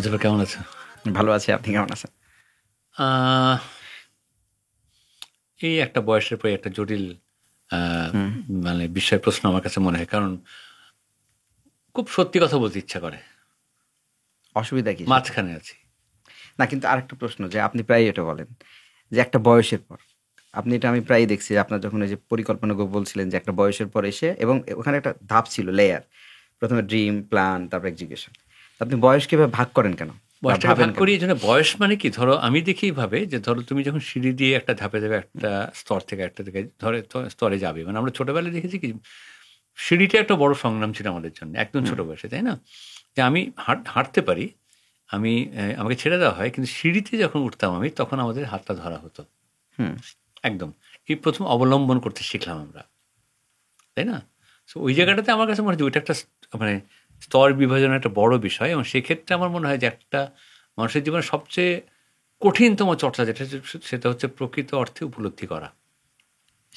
মুজিবুর কেমন আছো? ভালো আছি, আপনি কেমন আছেন? আহ, এই একটা বয়সের পরে একটা জটিল আহ, হুম। মানে বিষয় প্রশ্ন আমার কাছে মনে হয়, কারণ খুব সত্যি কথা বলতে ইচ্ছা করে, অসুবিধা কি সেটা? মাঝখানে আছি। না, কিন্তু আরেকটা প্রশ্ন যে আপনি প্রায় এটা বলেন যে একটা বয়সের পর, আপনি এটা আমি প্রায়ই দেখছি যে আপনার যখন এই যে পরিকল্পনা বলছিলেন যে একটা বয়সের পর এসে, এবং ওখানে একটা ধাপ ছিল, লেয়ার, প্রথমে ড্রিম, প্ল্যান, তারপর এক্সিকিউশন। আপনি বয়স কিভাবে ভাগ করেন কেন বা বয়সটাকে ভাবেন ভাগ কেন? করি এই জন্য, বয়স মানে কি, ধরো আমি দেখি এইভাবে যে ধরো তুমি যখন সিঁড়ি দিয়ে একটা ধাপে ধাপে একটা স্তর থেকে একটা থেকে ধরে স্তরে যাবে, মানে আমরা ছোটবেলায় দেখেছি কি সিঁড়িটা একটা বড় সংগ্রাম ছিল আমাদের জন্য একদম হুম। ছোট বয়সে, তাই না? যে আমি হাঁটতে পারি, আমি আমাকে ছেড়ে দেওয়া হয়, কিন্তু সিঁড়িতে যখন উঠতাম আমি, তখন আমাদের হাতটা ধরা হতো হুম। একদম। এই প্রথম অবলম্বন করতে শিখলাম আমরা, তাই না? সো ওই জায়গাটাতে আমার কাছে মনে হয় যে ওইটা একটা মানে স্তর বিভাজনের একটা বড় বিষয়, এবং সেক্ষেত্রে আমার মনে হয় যে একটা মানুষের জীবনে সবচেয়ে কঠিনতম চর্চা যেটা, সেটা হচ্ছে প্রকৃত অর্থে উপলব্ধি করা।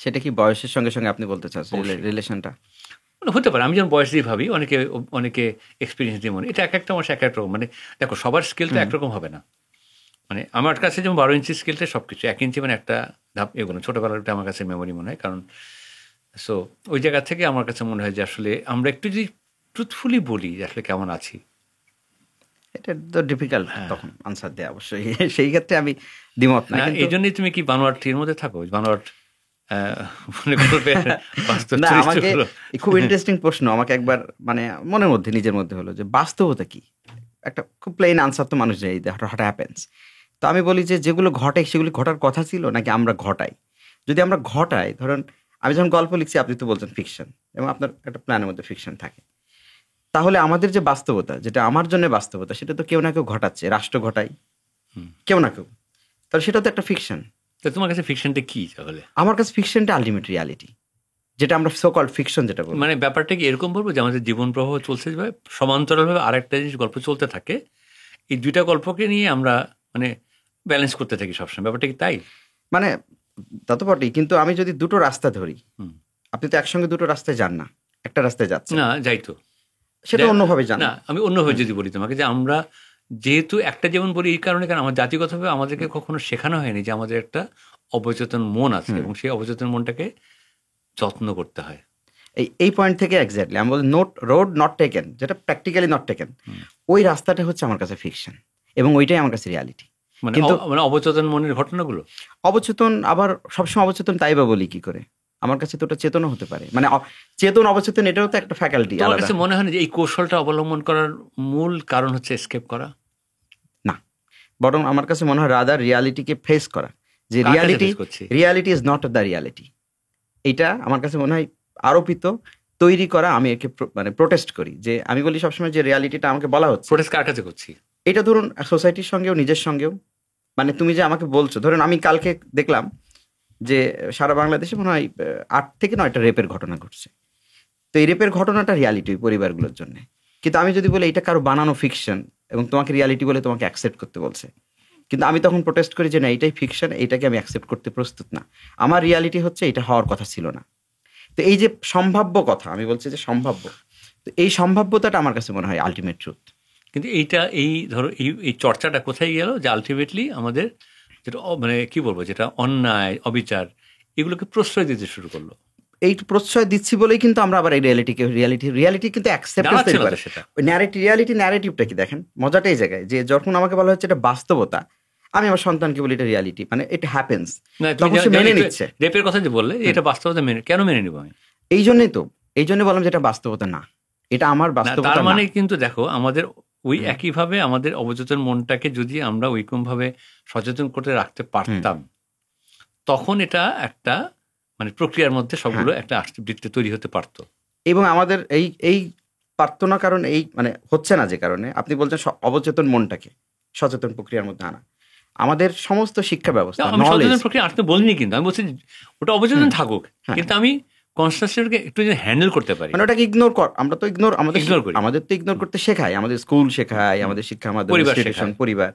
সেটা কি বয়সের সঙ্গে সঙ্গে আপনি বলতে চাচ্ছেন অবশ্যই রিলেশনটা? মানে হতে পারে, আমি যেমন বয়স দিয়ে ভাবি, অনেকে অনেকে এক্সপিরিয়েন্স দিয়ে মনে, এটা এক একটা মানুষ এক এক রকম। মানে দেখো, সবার স্কেল তো হুম। একরকম হবে না। মানে আমার কাছে যেমন 12 ইঞ্চি স্কেলটা সব কিছু, 1 ইঞ্চি মানে একটা ধাপ এগোনো, ছোটোবেলাটা আমার কাছে মেমোরি মনে হয়। কারণ সো ওই জায়গা থেকে আমার কাছে মনে হয় যে আসলে আমরা একটু যদি ট্রুথফুলি বলি যে আসলে কেমন আছি। এটা তো ডিফিকাল্ট হ্যাঁ, তখন আনসার দেওয়া, অবশ্যই। সেই ক্ষেত্রে আমি দ্বিমত না, না কিন্তু এই জন্যই তুমি কি বানোয়াট এর মধ্যে থাকো, বানোয়াট মনে করবে বাস্তব না, আমাকে চরিত্রগুলো। খুব ইন্টারেস্টিং প্রশ্ন আমাকে একবার মানে মনের মধ্যে নিজের মধ্যে হলো যে বাস্তবতা কি। একটা খুব প্লেন আনসার তো মানুষ দেয়, হোয়াট হ্যাপেন্স। তো আমি বলি যে যেগুলো ঘটে সেগুলি ঘটার কথা ছিল নাকি আমরা ঘটাই। যদি আমরা ঘটাই, ধরুন আমি যখন গল্প লিখছি, আপনি তো বলছেন ফিকশন, এবং আপনার একটা প্ল্যানের মধ্যে ফিকশন থাকে, তাহলে আমাদের যে বাস্তবতা, যেটা আমার জন্য বাস্তবতা, সেটা তো কেউ না কেউ ঘটাচ্ছে, রাষ্ট্র ঘটাই, কেউ না কেউ। তাহলে সেটা তো একটা ফিকশন। তো তোমার কাছে ফিকশনটা কি তাহলে? আমার কাছে ফিকশনটা আলটিমেট রিয়ালিটি, যেটা আমরা সো কল্ড ফিকশন যেটা বলি। মানে ব্যাপারটা কি এরকম বলবো যে আমাদের জীবন প্রবাহ চলছে, যেভাবে সমান্তরালভাবে আরেকটা জিনিস গল্প চলতে থাকে, এই দুইটা গল্পকে নিয়ে আমরা মানে ব্যালেন্স করতে থাকি সবসময়, ব্যাপারটা কি তাই? মানে তা তো বটেই, কিন্তু আমি যদি দুটো রাস্তা ধরি, হুম। আপনি তো একসঙ্গে দুটো রাস্তায় যান না, একটা রাস্তায় যাচ্ছেন, না, যাই তো। সেটা অন্যভাবে যান। না, আমি অন্যভাবে হুম। যদি বলি তোমাকে, যে আমরা যেহেতু একটা জীবন বলি এই কারণে, কারণ আমার জাতিগতভাবে আমাদেরকে কখনো শেখানো হয়নি যে আমাদের একটা অবচেতন মন আছে, হুম। এবং সেই অবচেতন মনটাকে যত্ন করতে হয়। এই পয়েন্ট থেকে এক্স্যাক্টলি আমি বলি, নোট রোড নট টেকেন, যেটা প্র্যাকটিক্যালি নট টেকেন, ওই রাস্তাটা হচ্ছে আমার কাছে ফিকশন, এবং ওইটাই আমার কাছে রিয়ালিটি। মানে কিন্তু মানে অবচেতন মনের ঘটনাগুলো। অবচেতন, আবার সবসময় অবচেতন তাই বা বলি কি করে? আমার কাছে তো ওটা চেতনও হতে পারে, মানে চেতন অবচেতন এটাও তো একটা ফ্যাকাল্টি তোমার আলাদা। কাছে মনে হয় না যে এই কৌশলটা অবলম্বন করার মূল কারণ হচ্ছে এসকেপ করা? না, বরং আমার কাছে মনে হয় রাদার রিয়ালিটিকে ফেস করা, যে কার কাছে রিয়ালিটি ফেস করছি? Reality is not the reality. এটা আমার কাছে মনে হয় আরোপিত, তৈরি করা। আমি একে মানে প্রোটেস্ট করি, যে আমি বলি সবসময় যে রিয়ালিটিটা আমাকে বলা হচ্ছে, প্রোটেস্ট কার কাছে করছি? এটা ধরুন সোসাইটির সঙ্গেও নিজের সঙ্গেও। মানে তুমি যে আমাকে বলছো, ধরুন আমি কালকে দেখলাম যে সারা বাংলাদেশে মনে হয় 8 থেকে 9টা রেপের ঘটনা ঘটছে। তো এই রেপের ঘটনাটা রিয়ালিটি ওই পরিবারগুলোর জন্য। কিন্তু আমি যদি বলি এটা কারো বানানো ফিকশন, এবং তোমাকে রিয়ালিটি বলে তোমাকে অ্যাকসেপ্ট করতে বলছে, কিন্তু আমি তখন প্রোটেস্ট করি যে না, এটাই ফিকশন, এটাকে আমি অ্যাকসেপ্ট করতে প্রস্তুত না। আমার রিয়ালিটি হচ্ছে এটা হওয়ার কথা ছিল না। তো এই যে সম্ভাব্য কথা, আমি বলছি যে সম্ভাব্য, তো এই সম্ভাব্যতাটা আমার কাছে মনে হয় আলটিমেট ট্রুথ। কিন্তু এইটা, এই ধরো এই চর্চাটা কোথায় গেল, যে আলটিমেটলি আমাদের যেটা মানে কি বলবো, যেটা অন্যায় অবিচার, এগুলোকে প্রশ্রয় দিতে শুরু করলো। এই প্রশ্রয় দিচ্ছি বলেই কিন্তু আমরা আবার এই রিয়ালিটি কিন্তু অ্যাকসেপ্টেন্স জানাচ্ছে তৈরি না করে। তো সেটা। ওই ন্যারেটিভটা কি দেখেন, মজাটা এই জায়গায় যে যখন আমাকে বলা হচ্ছে এটা বাস্তবতা, আমি আমার সন্তানকে বলি এটা রিয়ালিটি, মানে ইট হ্যাপেন্স, না, তুমি তখন সে মেনে নিচ্ছে। রেপের কথা যে বললে, এটা বাস্তবতা কেন মেনে নিবো আমি? এই জন্যই বললাম যে এটা বাস্তবতা না, এটা আমার না, বাস্তবতা তার না। মানে কিন্তু দেখো, আমাদের ওই একইভাবে আমাদের অবচেতন মনটাকে যদি আমরা ওইরকমভাবে সচেতন করতে রাখতে পারতাম, তখন এটা একটা মানে প্রক্রিয়ার মধ্যে সবগুলো হ্যাঁ, একটা বৃত্তে তৈরি হতে পারতো। এবং আমাদের এই পারতো না, কারণ এই মানে হচ্ছে না, যে কারণে আপনি বলছেন অবচেতন মনটাকে সচেতন প্রক্রিয়ার মধ্যে আনা। আমাদের সমস্ত শিক্ষা ব্যবস্থা, আমি নলেজ। সচেতন প্রক্রিয়া আসতে বলিনি, কিন্তু আমি বলছি ওটা অবচেতন থাকুক, হ্যাঁ, কিন্তু আমি কনসিয়াসকে একটু যদি হ্যান্ডেল করতে পারি। মানে ওটাকে ইগনোর কর, আমরা তো ইগনোর, Ignore করি। আমাদের তো ইগনোর করতে শেখায়, আমাদের স্কুল শেখায়, আমাদের শিক্ষা মাধ্যম পরিবার ইনস্টিটিউশন, শেখায়। পরিবার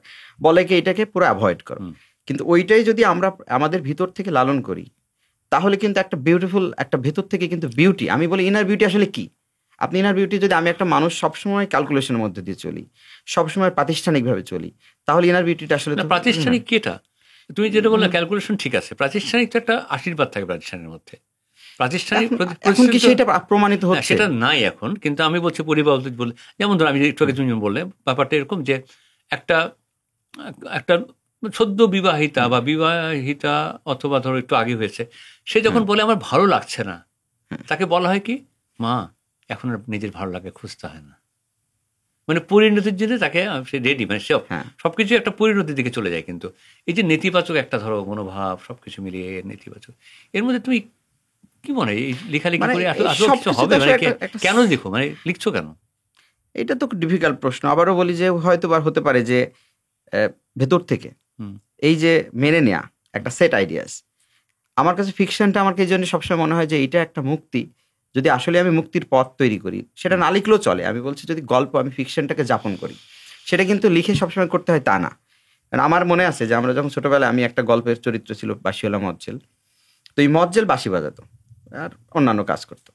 বলে কি এটাকে পুরো অ্যাভয়েড করো। কিন্তু ওইটাই যদি আমরা আমাদের ভিতর থেকে লালন করি, তাহলে কিন্তু একটা বিউটিফুল, একটা ভেতর থেকে কিন্তু বিউটি, আমি বলি ইনার বিউটি আসলে কি, আপনি ইনার বিউটি যদি আমি একটা মানুষ সবসময় ক্যালকুলেশনের মধ্যে দিয়ে চলি, সবসময় প্রাতিষ্ঠানিকভাবে চলি, তাহলে ইনার বিউটিটা আসলে না, প্রাতিষ্ঠানিক কেটা তুমি যেটা বললে ক্যালকুলেশন ঠিক আছে, প্রাতিষ্ঠানিক তো একটা আশীর্বাদ থাকে প্রাতিষ্ঠানের মধ্যে। প্রাতিষ্ঠানিক এখন কি সেটা প্রমাণিত হচ্ছে? সেটা নাই এখন, কিন্তু আমি বলছি পরিবার বলে, যেমন ধরো আমি একটু আগে তুমি বললে ব্যাপারটা এরকম যে একটা একটা সদ্য বিবাহিতা বা বিবাহিতা অথবা ধরো একটু আগে হয়েছে, সে যখন বলে আমার ভালো লাগছে না, তাকে বলা হয় কি, মা এখন আর নিজের ভালো লাগে খুঁজতে হয় না, মানে পরিণতির জন্য তাকে সে রেডি, মানে সে সবকিছু একটা পরিণতির দিকে চলে যায়। কিন্তু এই যে নেতিবাচক একটা ধরো মনোভাব, সবকিছু মিলিয়ে নেতিবাচক, এর মধ্যে তুমি কি মনে হয় এই লেখালেখি করে আসলে কিছু হবে? মানে কেন লিখো, মানে লিখছো কেন? এটা তো ডিফিকাল্ট প্রশ্ন। আবারও বলি যে হয়তো বা হতে পারে যে ভেতর থেকে এই যে মেনে নেয়া একটা সেট আইডিয়াস, আমার কাছে ফিকশনটা আমাকে এই জন্য সবসময় মনে হয় যে এটা একটা মুক্তি। যদি আসলে আমি মুক্তির পথ তৈরি করি, সেটা না লিখলেও চলে। আমি বলছি যদি গল্প আমি ফিকশনটাকে যাপন করি, সেটা কিন্তু লিখে সবসময় করতে হয় তা না। কারণ আমার মনে আছে যে আমরা যখন ছোটবেলায়, আমি একটা গল্পের চরিত্র ছিল বাঁশিওয়ালা মজ্জেল। তো এই মজ্জেল বাঁশি বাজাতো আর অন্যান্য কাজ করতো।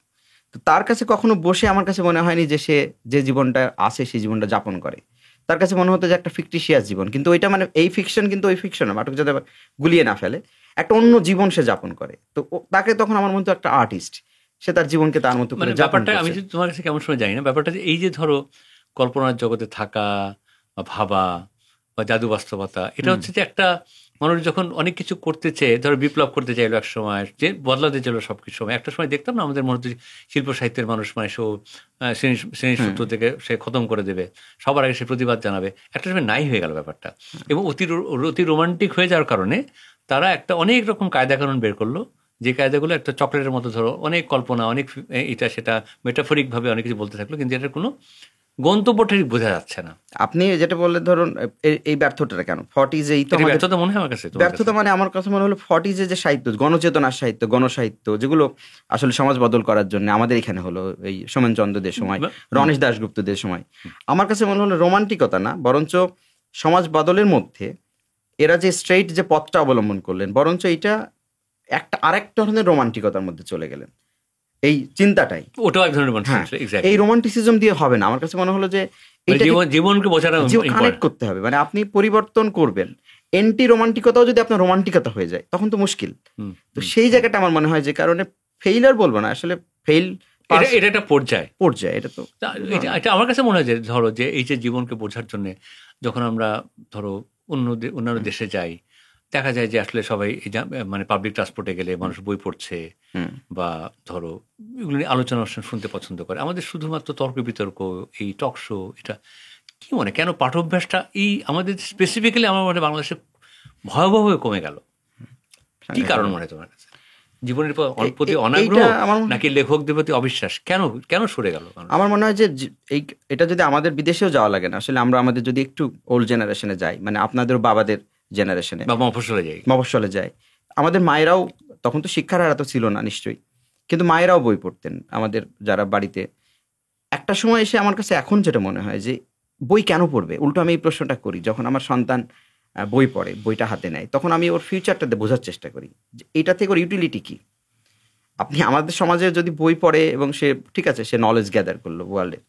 তো তার কাছে কখনো বসে আমার কাছে মনে হয়নি যে সে যে জীবনটা আছে সেই জীবনটা যাপন করে। তার কাছে মনে হতো যে একটা ফিকটিশিয়াস জীবন, কিন্তু ওইটা মানে এই ফিকশন কিন্তু ওই ফিকশন না, নাটক যাতে আবার গুলিয়ে না ফেলে, একটা অন্য জীবন সে যাপন করে। তো তাকে তখন আমার মতো একটা আর্টিস্ট, সে তার জীবনকে তার মতো করে ব্যাপারটা আমি তোমার কাছে কেমন সময় জানি না, ব্যাপারটা যে এই যে ধরো কল্পনার জগতে থাকা বা ভাবা বা জাদু বাস্তবতা, এটা হচ্ছে যে একটা মানুষ যখন অনেক কিছু করতে চেয়ে, ধরো বিপ্লব করতে চাইলো এক সময়, যে বদলাতে চাইলো সবকিছু সময়, একটা সময় দেখতাম না আমাদের মনে হচ্ছে শিল্প সাহিত্যের মানুষ মানে শ্রেণী সূত্র থেকে সে খতম করে দেবে, সবার আগে সে প্রতিবাদ জানাবে, একটা সময় নাই হয়ে গেল ব্যাপারটা। এবং অতি রোমান্টিক হয়ে যাওয়ার কারণে তারা একটা অনেক রকম কায়দা কানুন বের করলো, যে কায়দাগুলো একটা চকলেটের মতো ধরো অনেক কল্পনা, অনেক এটা সেটা মেটাফরিকভাবে অনেক কিছু বলতে থাকলো, কিন্তু এটার কোনো গন্তব্য ঠিক বোঝা যাচ্ছে না। আপনি যেটা বললেন ধরুন এই ব্যর্থতাটা কেন 40s এই তো ব্যর্থতা মনে হয় আমার কাছে, ব্যর্থতা মানে আমার কাছে মনে হলো 40s যে সাহিত্য, গণচেতনার সাহিত্য, গণসাহিত্য, যেগুলো আসলে সমাজ বদল করার জন্য আমাদের এখানে হলো এই সোমেন চন্দ্রদের সময়, রণেশ দাশগুপ্তদের সময়, আমার কাছে মনে হলো রোমান্টিকতা না, বরঞ্চ সমাজ বদলের মধ্যে এরা যে স্ট্রেইট যে পথটা অবলম্বন করলেন, বরঞ্চ এইটা একটা আরেক ধরনের রোমান্টিকতার মধ্যে চলে গেলেন। এই চিন্তাটাই, ওটাও এক ধরনের এই রোমান্টিসিজম দিয়ে হবে না। আমার কাছে মনে হলো যে জীবনকে কানেক্ট করতে হবে, মানে আপনি পরিবর্তন করবেন। এন্টি রোমান্টিকতাও যদি আপনার রোমান্টিকতা হয়ে যায় তখন তো মুশকিল। তো সেই জায়গাটা আমার মনে হয় যে কারণে ফেইলার বলবো না, আসলে ফেইল এটা একটা পর্যায়, এটা তো এটা আমার কাছে মনে হয় যে ধরো যে এই যে জীবনকে বোঝার জন্য যখন আমরা ধরো অন্যান্য দেশে যাই, দেখা যায় যে আসলে সবাই মানে পাবলিক ট্রান্সপোর্টে গেলে মানুষ বই পড়ছে বা ধরো এগুলো নিয়ে আলোচনা শুনতে পছন্দ করে। আমাদের শুধুমাত্র তর্ক বিতর্ক, এই টক শো, এটা কি মনে কেন পাঠ্যাভ্যাসটা এই আমাদের স্পেসিফিক্যালি আমার মনে বাংলাদেশে ভয়াবহভাবে কমে গেল? কি কারণ মনে হয় তোমার কাছে? জীবনের প্রতি অনাগ্রহ নাকি লেখকদের প্রতি অবিশ্বাস? কেন সরে গেল? আমার মনে হয় যে এটা যদি আমাদের বিদেশেও যাওয়া লাগে না, আসলে আমরা আমাদের যদি একটু ওল্ড জেনারেশনে যাই, মানে আপনাদের বাবাদের জেনারেশনে বা মফস্বলে যাই, আমাদের মায়েরাও তখন তো শিক্ষার হার এত ছিল না নিশ্চয়ই, কিন্তু মায়েরাও বই পড়তেন আমাদের যারা বাড়িতে। একটা সময় এসে আমার কাছে এখন যেটা মনে হয় যে বই কেন পড়বে, উল্টো আমি এই প্রশ্নটা করি যখন আমার সন্তান বই পড়ে, বইটা হাতে নেয়, তখন আমি ওর ফিউচারটাতে বোঝার চেষ্টা করি যে এটা থেকে ওর ইউটিলিটি কি। আপনি আমাদের সমাজে যদি বই পড়ে এবং সে ঠিক আছে সে নলেজ গ্যাদার করলো ওয়ার্ল্ডের,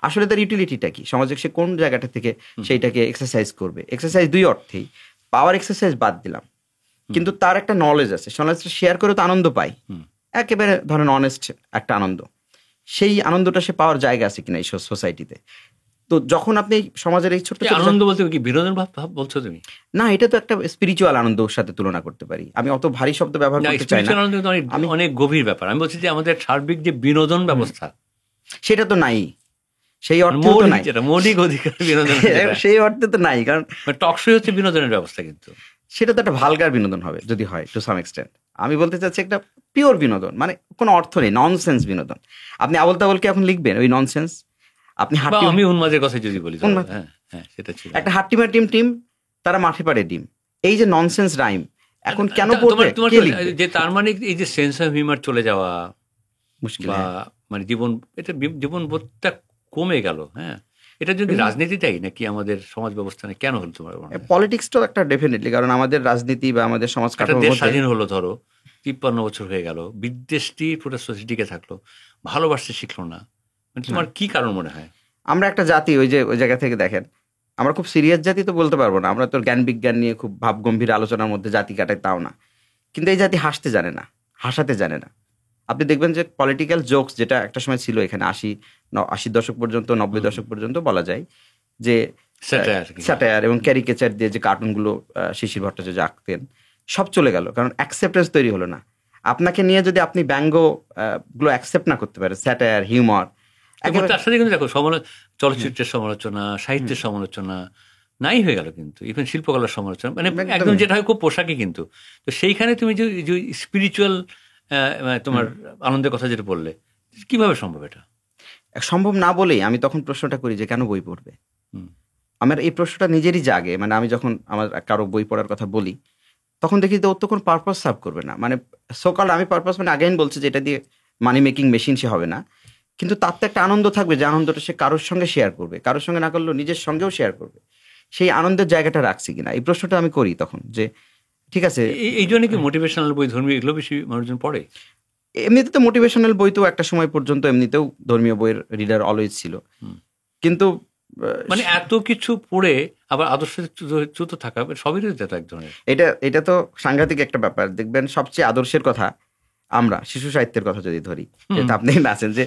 আসলে তার ইউটিলিটিটা কি, সমাজে সে কোন জায়গাটা থেকে সেইটাকে এক্সারসাইজ করবে। এক্সারসাইজ দুই অর্থেই, পাওয়ার এক্সারসাইজ বাদ দিলাম, কিন্তু তার একটা নলেজ আছে, নলেজটা শেয়ার করে তো আনন্দ পাই, একেবারে ধরেন অনেস্ট একটা আনন্দ, সেই আনন্দটা সে পাওয়ার জায়গা আছে কিনা এই সোসাইটিতে। তো যখন আপনি সমাজের এই ছোট্ট আনন্দ বলতে কি বিনোদন ভাব বলছো তুমি? না, এটা তো একটা স্পিরিচুয়াল আনন্দের সাথে তুলনা করতে পারি। আমি অত ভারী শব্দ ব্যবহার করতে চাই না, অনেক গভীর ব্যাপার। আমি বলছি যে আমাদের সার্বিক যে বিনোদন ব্যবস্থা সেটা তো নাই, সেই অর্থে তো নাই, মৌলিক অধিকার বিনোদন সেই অর্থে তো নাই, কারণ টক শো হচ্ছে বিনোদনের ব্যবস্থা, কিন্তু সেটা তো একটা ভালগার বিনোদন হবে যদি হয় টু সাম এক্সটেন্ট। আমি বলতে চাচ্ছি একটা পিওর বিনোদন, মানে কোনো অর্থ নেই, ননসেন্স বিনোদন। আপনি আবল তাবলকে এখন লিখবেন ওই ননসেন্স, আপনি আমি উন্মাদের কথা যদি বলি, সেটা ছিল একটা হাট্টিমার টিম তারা মাঠে পাড়ে ডিম, এই যে ননসেন্স রাইম এখন কেন পড়বে? যে তার মানে এই যে সেন্স অফ হিউমার চলে যাওয়া মুশকিল, বা মানে জীবনবোধটা কমে গেল। হ্যাঁ, এটা যদি রাজনীতিটাই নাকি আমাদের সমাজ ব্যবস্থা কেন হলো তোমার? পলিটিক্সটাও একটা ডেফিনেটলি, কারণ আমাদের রাজনীতি বা আমাদের সমাজ কাঠামো স্বাধীন হলো ধরো 53 বছর হয়ে গেল, বিদেশটি পুরো সোসাইটিকে থাকলো, ভালোবাসতে শিখলো না, মানে তোমার কি কারণ মনে হয়? আমরা একটা জাতি, ওই যে ওই জায়গা থেকে দেখেন, আমরা খুব সিরিয়াস জাতি তো বলতে পারবো না, আমরা তো জ্ঞান বিজ্ঞান নিয়ে খুব ভাবগম্ভীর আলোচনার মধ্যে জাতি কাটাই, তাও না। কিন্তু এই জাতি হাসতে জানে না, হাসাতে জানে না। আপনি দেখবেন যে পলিটিক্যাল জোকস যেটা একটা সময় ছিল এখানে 80 দশক পর্যন্ত, 90 দশক পর্যন্ত বলা যায় যে স্যাটায়ার এবং ক্যারিকেচার দিয়ে যে কার্টুনগুলো শিশির ভট্টাচার্য আঁকতেন, সব চলে গেল, কারণ অ্যাকসেপ্টেন্স তৈরি হলো না। আপনাকে নিয়ে যদি আপনি ব্যঙ্গ গুলো অ্যাকসেপ্ট না করতে পারেন, স্যাটায়ার, হিউমার, তার সাথে কিন্তু দেখো চলচ্চিত্রের সমালোচনা, সাহিত্যের সমালোচনা নাই হয়ে গেল, কিন্তু ইভেন শিল্পকলার সমালোচনা, মানে একদম যেটা হয় খুব পোশাকি। কিন্তু তো সেইখানে তুমি যে স্পিরিচুয়াল তোমার আনন্দের কথা যেটা বললে, কিভাবে সম্ভব? এটা সম্ভব না বলেই আমি তখন প্রশ্নটা করি যে কেন বই পড়বে। আমার এই প্রশ্নটা নিজেরই জাগে, মানে আমি যখন আমার কারো বই পড়ার কথা বলি তখন দেখি যে ওর তো কোনো পারপাস সার্ভ করবে না। মানে সকাল আমি পারপাস মানে আগেন বলছি যে এটা দিয়ে মানি মেকিং মেশিন সে হবে না, কিন্তু তার তো একটা আনন্দ থাকবে, যে আনন্দটা সে কারোর সঙ্গে শেয়ার করবে, কারোর সঙ্গে না করলেও নিজের সঙ্গেও শেয়ার করবে। সেই আনন্দের জায়গাটা রাখছি কিনা, এই প্রশ্নটা আমি করি তখন। যে ঠিক আছে, এই জন্য কি মোটিভেশনাল বই, ধর্মীয়, এগুলো বেশি মানুষজন পড়ে? এমনিতে তো মোটিভেশনাল বই তো একটা সময় পর্যন্ত এমনিতেও ধর্মীয় বইয়ের রিডার অলওয়েজ ছিল, কিন্তু মানে এত কিছু পড়ে আবার আদর্শচ্যুত থাকা সবই তো এক ধরনের। এটা তো সাংঘাতিক একটা ব্যাপার। দেখবেন সবচেয়ে আদর্শের কথা, আমরা শিশু সাহিত্যের কথা যদি ধরি, যেটা আপনি আছেন যে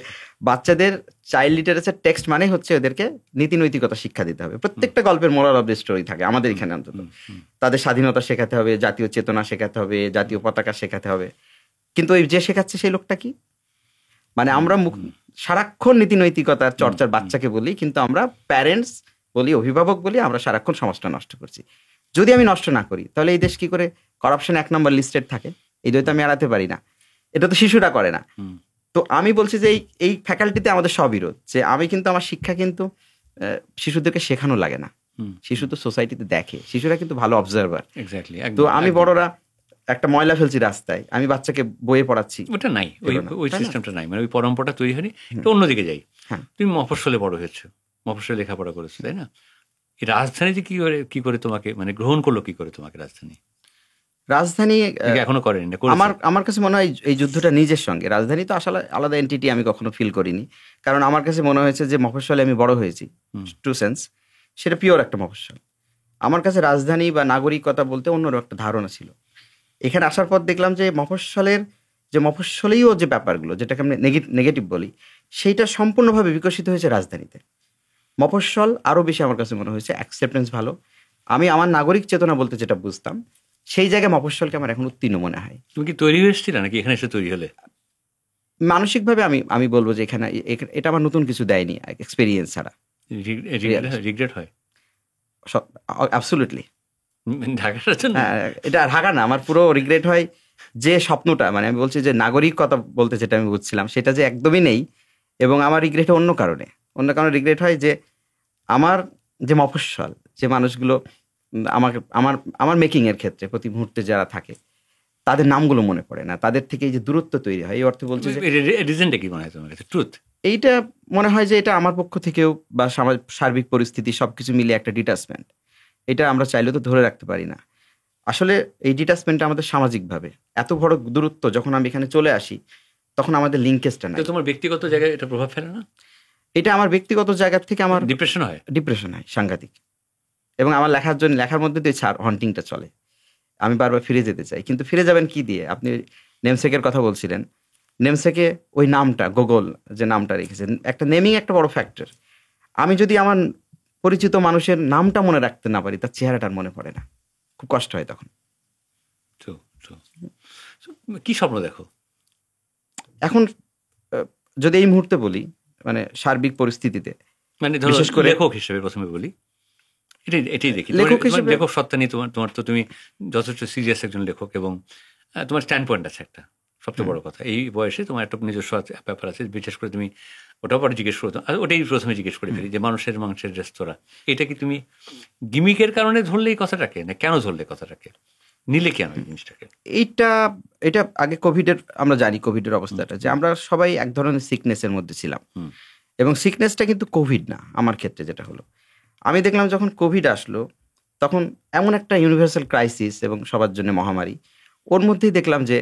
বাচ্চাদের চাইল্ড লিটারেচার টেক্সট মানে হচ্ছে ওদেরকে নীতি নৈতিকতা শিক্ষা দিতে হবে। প্রত্যেকটা গল্পের মোরাল অফ দ্য স্টোরি থাকে আমাদের এখানে অন্তত। তাদের স্বাধীনতা শেখাতে হবে, জাতীয় চেতনা শেখাতে হবে, জাতীয় পতাকা শেখাতে হবে। কিন্তু ওই যে শেখাচ্ছে সেই লোকটা কি? মানে আমরা সারাক্ষণ নীতি নৈতিকতার চর্চার বাচ্চাকে বলি, কিন্তু আমরা প্যারেন্টস বলি, অভিভাবক বলি, আমরা সারাক্ষণ সমাজটা নষ্ট করছি। যদি আমি নষ্ট না করি তাহলে এই দেশ কি করে করাপশন 1 নম্বর লিস্টেড থাকে? এই তো আমি এড়াতে পারি না, এটা তো শিশুরা করে না। তো আমি বলছি যে এই ফ্যাকাল্টিতে আমাদের সবিরোধ, যে আমি কিন্তু আমার শিক্ষা কিন্তু শিশুদেরকে শেখানো লাগে না, শিশু তো সোসাইটিতে দেখে, শিশুরা কিন্তু ভালো অবজারভার। তো আমি বড়রা একটা ময়লা ফেলছি রাস্তায়, আমি বাচ্চাকে বইয়ে পড়াচ্ছি, ওটা নাই, ওই সিস্টেমটা নাই, মানে ওই পরম্পরাটা তৈরি হয়নি। এটা অন্যদিকে যাই, তুমি মফস্বলে বড় হয়েছো, মফস্বলে লেখাপড়া করেছো, তাই না? এই রাজধানী যে কি করে তোমাকে মানে গ্রহণ করলো, কি করে তোমাকে রাজধানী এখনো করেনি? আমার কাছে মনে হয় এই যুদ্ধটা নিজের সঙ্গে। রাজধানী তো আসলে আলাদা এন্টিটি আমি কখনো ফিল করিনি, কারণ আমার কাছে মনে হয়েছে যে মফস্বলে আমি বড় হয়েছি, ট্রু সেন্স, সেটা পিওর একটা মফস্বল। আমার কাছে রাজধানী বা নাগরিকতা বলতে অন্যরকম একটা ধারণা ছিল। এখানে আসার পর দেখলাম যে মফস্বলেও যে ব্যাপারগুলো, যেটাকে আমি নেগেটিভ বলি, সেইটা সম্পূর্ণভাবে বিকশিত হয়েছে রাজধানীতে। মফস্বল আরও বেশি আমার কাছে মনে হয়েছে অ্যাকসেপ্টেন্স ভালো। আমি আমার নাগরিক চেতনা বলতে যেটা বুঝতাম, সেই জায়গায় মফস্বলকে আমার এখন উত্তীর্ণ মনে হয়। তুমি কি তৈরি হয়েছিল নাকি এখানে এসে তৈরি হলে? মানসিকভাবে আমি বলবো যে এখানে এটা আমার নতুন কিছু দেয়নি, এক্সপেরিয়েন্স ছাড়া। রিগ্রেট হয়? অ্যাবসলিউটলি। হ্যাঁ, এটা ঢাকা না, আমার পুরো রিগ্রেট হয় যে স্বপ্নটা, মানে আমি বলছি যে নাগরিকতা বলতে যেটা আমি বুঝছিলাম সেটা যে একদমই নেই। এবং আমার রিগ্রেট অন্য কারণে রিগ্রেট হয় যে আমার যে মফস্বল, যে মানুষগুলো আমার মেকিং এর ক্ষেত্রে প্রতি মুহূর্তে যারা থাকে, তাদের নামগুলো মনে পড়ে না, তাদের থেকে এই যে দূরত্ব তৈরি হয়। এই অর্থে বলছি যে রিজনটা কি মনে হয় তোমার কাছে? ট্রুথ এইটা মনে হয় যে এটা আমার পক্ষ থেকেও বা সার্বিক পরিস্থিতি সবকিছু মিলে একটা ডিটাচমেন্ট। এটা আমরা চাইলেও তো ধরে রাখতে পারি না। আসলে এই ডিটাচমেন্টটা আমাদের সামাজিকভাবে এত বড় দূরত্ব, যখন আমি এখানে চলে আসি তখন আমাদের লিঙ্কেজটা নাই। তোমার ব্যক্তিগত জায়গায় এটা প্রভাব ফেলে না? এটা আমার ব্যক্তিগত জায়গা থেকে আমার ডিপ্রেশন হয় সাংঘাতিক। এবং আমার লেখার মধ্যে দিয়ে হন্টিংটা চলে। আমি বারবার ফিরে যেতে চাই, কিন্তু ফিরে যাবেন কি দিয়ে? আপনি নেমসেকের কথা বলছিলেন, নেমসেকে ওই নামটা, গোগল যে নামটা রেখেছেন, একটা নেমিং একটা বড় ফ্যাক্টর। আমি যদি আমার পরিচিত মানুষের নামটা মনে রাখতে না পারি, তার চেহারাটার মনে পড়ে না, খুব কষ্ট হয় তখন। কি স্বপ্ন দেখো এখন? যদি এই মুহূর্তে বলি, মানে সার্বিক পরিস্থিতিতে, মানে বিশেষ করে লেখক হিসেবে প্রথমে বলি, এটাই দেখি। লেখক সত্তা নিয়ে তোমার তো তুমি যথেষ্ট সিরিয়াস একজন লেখক, এবং তোমার স্ট্যান্ড পয়েন্ট আছে একটা, সবচেয়ে বড় কথা। এই বয়সে তোমার একটা নিজস্ব ব্যাপার আছে। বিশেষ করে তুমি ওটাও পরে জিজ্ঞেস করতো, ওটাই প্রথমে জিজ্ঞেস করে ফেলি যে মানুষের মাংসের রেস্তোরাঁ, এটা কি তুমি গিমিকের কারণে ধরলে এই কথাটাকে, না কেন ধরলে কথাটাকে, নিলে কেন এই জিনিসটাকে? এটা আগে কোভিডের, আমরা জানি কোভিডের অবস্থাটা, যে আমরা সবাই এক ধরনের সিকনেসের মধ্যে ছিলাম, এবং সিকনেসটা কিন্তু কোভিড না। আমার ক্ষেত্রে যেটা হলো, আমি দেখলাম যখন কোভিড আসলো তখন এমন একটা ইউনিভার্সাল ক্রাইসিস এবং সবার জন্য মহামারী, ওর মধ্যেই দেখলাম যে